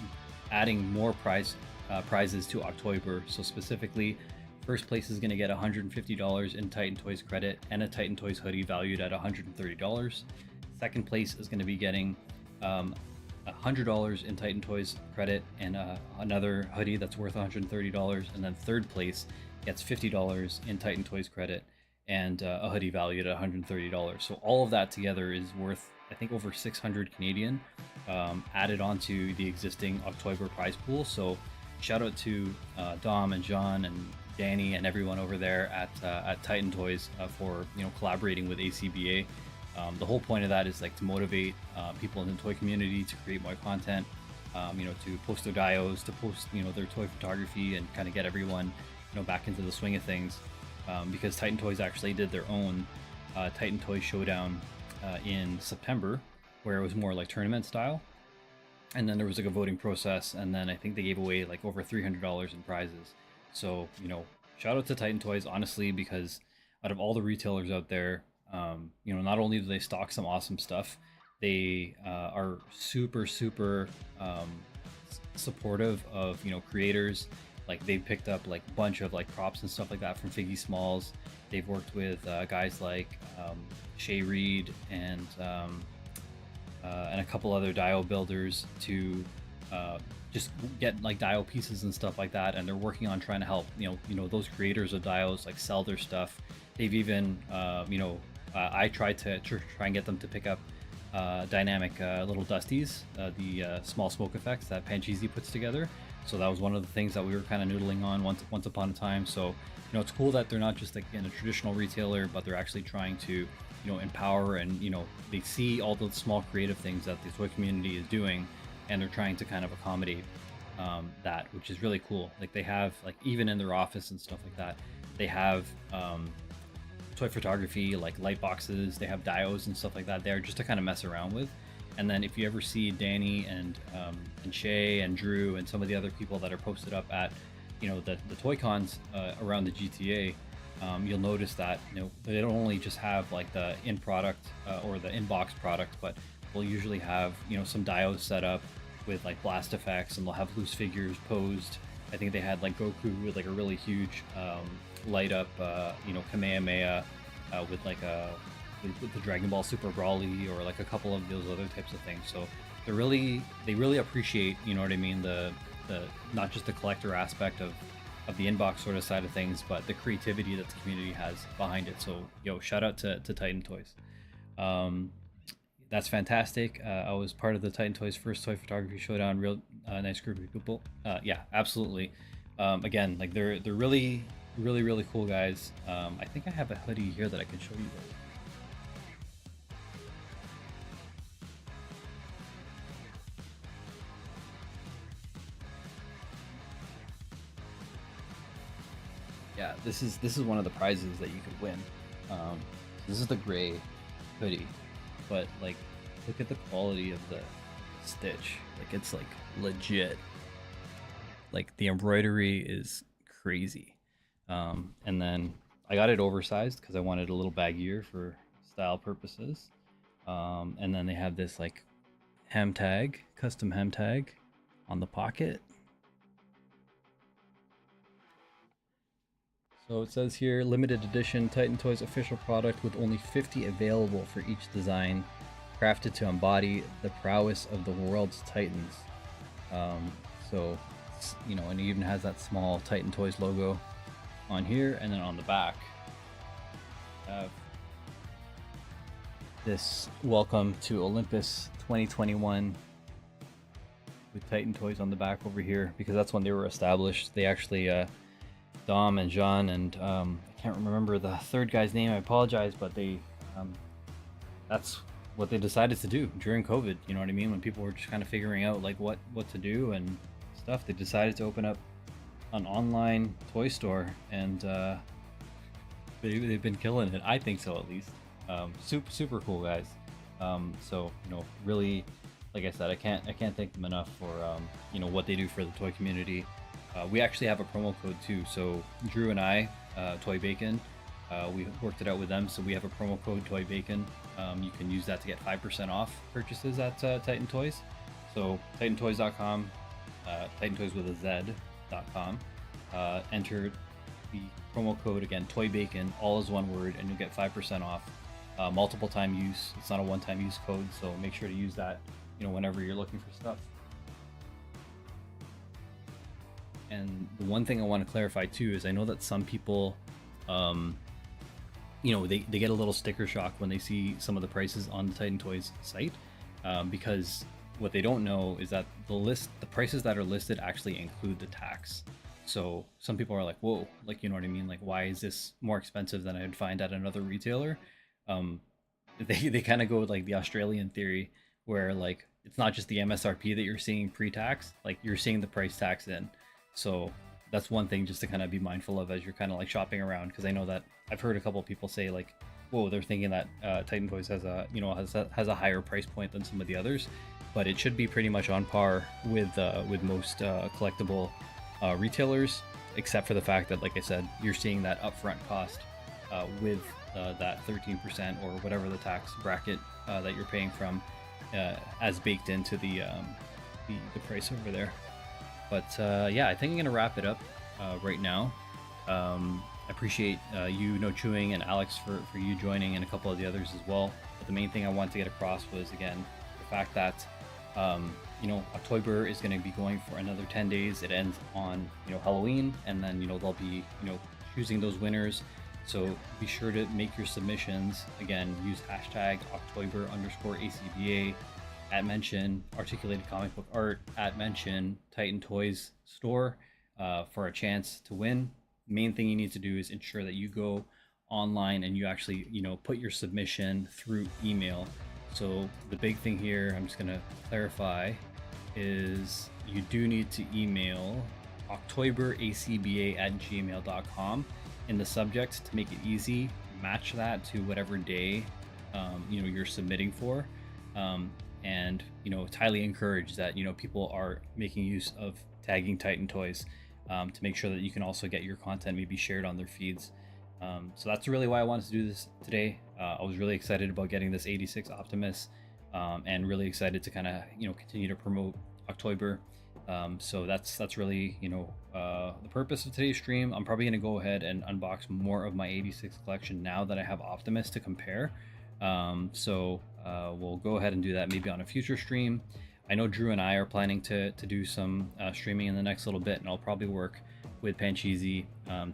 adding more prizes to October. So specifically, first place is going to get $150 in Titan Toyz credit and a Titan Toyz hoodie valued at $130. Second place is going to be getting $100 in Titan Toyz credit and another hoodie that's worth $130. And then third place gets $50 in Titan Toyz credit and a hoodie valued at $130. So all of that together is worth, I think, over 600 Canadian added onto the existing October prize pool. So shout out to Dom and John and Danny and everyone over there at Titan Toyz for collaborating with ACBA. The whole point of that is like to motivate people in the toy community to create more content, to post their dios, to post their toy photography, and kind of get everyone back into the swing of things. Because Titan Toyz actually did their own Titan Toy Showdown in September, where it was more like tournament style. And then there was like a voting process, and then I think they gave away like over $300 in prizes. So, shout out to Titan Toyz, honestly, because out of all the retailers out there, not only do they stock some awesome stuff, they are super, super supportive of, creators. Like they've picked up like a bunch of like props and stuff like that from Figgy Smalls. They've worked with guys like Shay Reed and a couple other dial builders to just get like dial pieces and stuff like that. And they're working on trying to help those creators of dials like sell their stuff. They've even I tried to try and get them to pick up dynamic little dusties, the small smoke effects that Pancheezy puts together. So that was one of the things that we were kind of noodling on once upon a time. So it's cool that they're not just like in a traditional retailer, but they're actually trying to empower and they see all the small creative things that the toy community is doing, and they're trying to kind of accommodate that, which is really cool. Like they have like even in their office and stuff like that, they have toy photography, like light boxes, they have diodes and stuff like that there just to kind of mess around with. And then if you ever see Danny and Shay and Drew and some of the other people that are posted up at the toy cons around the GTA, you'll notice that they don't only just have like the in product or the inbox product, but they'll usually have some diodes set up with like blast effects, and they'll have loose figures posed. I think they had like Goku with like a really huge light up Kamehameha with like with the Dragon Ball Super Brawly, or like a couple of those other types of things. So they really appreciate what I mean, the not just the collector aspect of the inbox sort of side of things, but the creativity that the community has behind it. So shout out to Titan Toyz. That's fantastic. I was part of the Titan Toyz first toy photography showdown. Real nice group of people. Yeah, absolutely. Again, like they're really cool guys. I think I have a hoodie here that I can show you guys. Yeah, this is one of the prizes that you could win. This is the gray hoodie, but like look at the quality of the stitch. Like it's like legit. Like the embroidery is crazy. And then I got it oversized because I wanted a little baggier for style purposes. And then they have this like custom hem tag on the pocket. So it says here, limited edition Titan Toys official product with only 50 available for each design, crafted to embody the prowess of the world's Titans. So, you know, and it even has that small Titan Toys logo on here, and then on the back, this welcome to Olympus 2021 with Titan Toys on the back over here, because that's when they were established. They actually, Dom and John and I can't remember the third guy's name, I apologize, but they that's what they decided to do during COVID, you know what I mean? When people were just kind of figuring out like what to do and stuff, they decided to open up an online toy store, and they've been killing it. I think so, at least. Super cool guys. So, you know, really, like I said, I can't thank them enough for you know, what they do for the toy community. We actually have a promo code too. So Drew and I, Toy Bacon, we worked it out with them. So we have a promo code, Toy Bacon. You can use that to get 5% off purchases at Titan Toys. So titantoys.com, Titan Toys with a Z.com. Enter the promo code, again, Toy Bacon, all is one word, and you'll get 5% off. Multiple time use. It's not a one-time use code, so make sure to use that, you know, whenever you're looking for stuff. And the one thing I want to clarify too is I know that some people, you know, they get a little sticker shock when they see some of the prices on the Titan Toys site, because what they don't know is that the prices that are listed actually include the tax. So some people are like, whoa, like, you know what I mean? Like, why is this more expensive than I'd find at another retailer? They kind of go with like the Australian theory, where like it's not just the MSRP that you're seeing pre-tax, like you're seeing the price tax in. So that's one thing just to kind of be mindful of as you're kind of like shopping around, because I know that I've heard a couple of people say like, whoa, they're thinking that Titan Toys has a, you know, has a higher price point than some of the others, but it should be pretty much on par with most collectible retailers, except for the fact that, like I said, you're seeing that upfront cost with that 13% or whatever the tax bracket that you're paying from, as baked into the price over there. But yeah, I think I'm gonna wrap it up right now. I appreciate you, No Chewing, and Alex for you joining, and a couple of the others as well. But the main thing I wanted to get across was, again, the fact that you know, October is going to be going for another 10 days. It ends on, you know, Halloween, and then, you know, they'll be, you know, choosing those winners. So be sure to make your submissions. Again, use hashtag October_ACBA, @mention Articulated Comic Book Art, @mention Titan Toys Store, for a chance to win. Main thing you need to do is ensure that you go online and you actually, you know, put your submission through email. So the big thing here, I'm just going to clarify, is you do need to email octoberacba@gmail.com in the subject to make it easy. Match that to whatever day you know, you're submitting for, and you know, it's highly encouraged that, you know, people are making use of tagging Titan Toys to make sure that you can also get your content maybe shared on their feeds. So that's really why I wanted to do this today. I was really excited about getting this 86 Optimus, and really excited to kind of, you know, continue to promote October. So that's really, you know, the purpose of today's stream. I'm probably going to go ahead and unbox more of my 86 collection now that I have Optimus to compare. So we'll go ahead and do that maybe on a future stream. I know Drew and I are planning to do some streaming in the next little bit, and I'll probably work with Pancheezy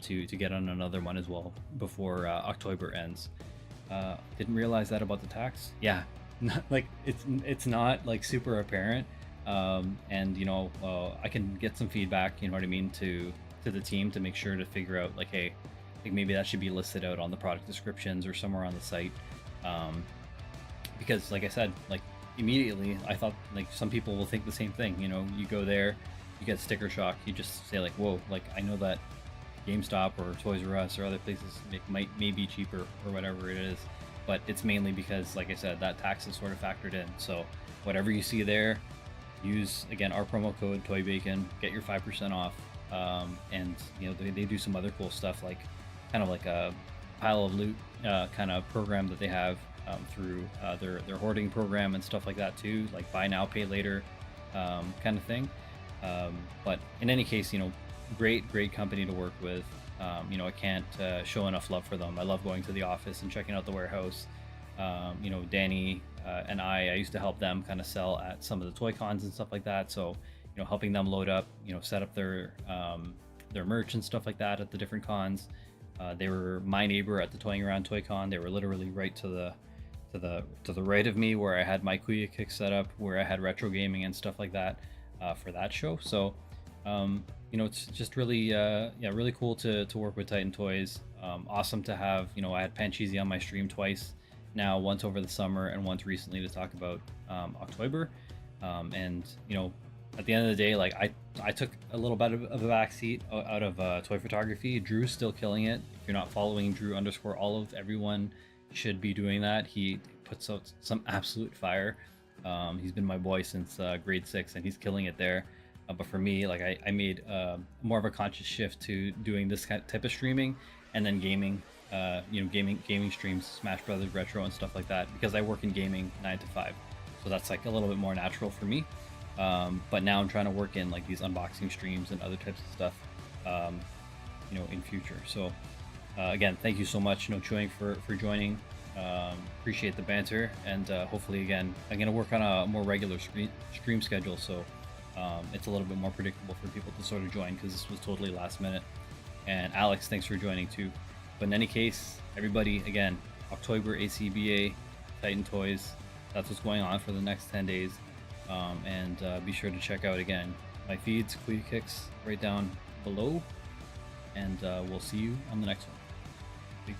to get on another one as well before October ends. Didn't realize that about the tax. Yeah, like it's not like super apparent, and you know, I can get some feedback, you know what I mean, to the team to make sure to figure out like, hey, like maybe that should be listed out on the product descriptions or somewhere on the site, because like I said, like immediately I thought like some people will think the same thing. You know, you go there, you get sticker shock, you just say like, whoa, like I know that GameStop or Toys R Us or other places may be cheaper or whatever it is, but it's mainly because, like I said, that tax is sort of factored in. So whatever you see there, use again our promo code Toy Bacon, get your 5% off. And you know, they do some other cool stuff, like kind of like a pile of loot kind of program that they have through their hoarding program and stuff like that too, like buy now pay later kind of thing. But in any case, you know, great company to work with. I can't show enough love for them. I love going to the office and checking out the warehouse. Danny and I used to help them kind of sell at some of the toy cons and stuff like that. So, helping them load up, set up their merch and stuff like that at the different cons. They were my neighbor at the Toying Around Toy Con. They were literally right to the right of me, where I had my Kuya Kick set up, where I had retro gaming and stuff like that for that show. So, it's just really, really cool to work with Titan Toys. Awesome to have, I had Pancheezy on my stream twice now, once over the summer and once recently to talk about October. And at the end of the day, like I took a little bit of a backseat out of toy photography. Drew's still killing it. If you're not following Drew_Olive, everyone should be doing that. He puts out some absolute fire. He's been my boy since grade 6, and he's killing it there. But for me, like I made more of a conscious shift to doing this type of streaming, and then gaming. Gaming streams, Smash Brothers Retro and stuff like that, because I work in gaming 9 to 5, so that's like a little bit more natural for me. But now I'm trying to work in like these unboxing streams and other types of stuff, in future. So again, thank you so much, Chewing, for joining. Appreciate the banter, and hopefully again I'm gonna work on a more regular stream schedule, so it's a little bit more predictable for people to sort of join, because this was totally last minute. And Alex, thanks for joining too. But in any case, everybody, again, October ACBA, Titan Toys, that's what's going on for the next 10 days. And be sure to check out, again, my feeds, Kuya Kicks, right down below. And we'll see you on the next one. You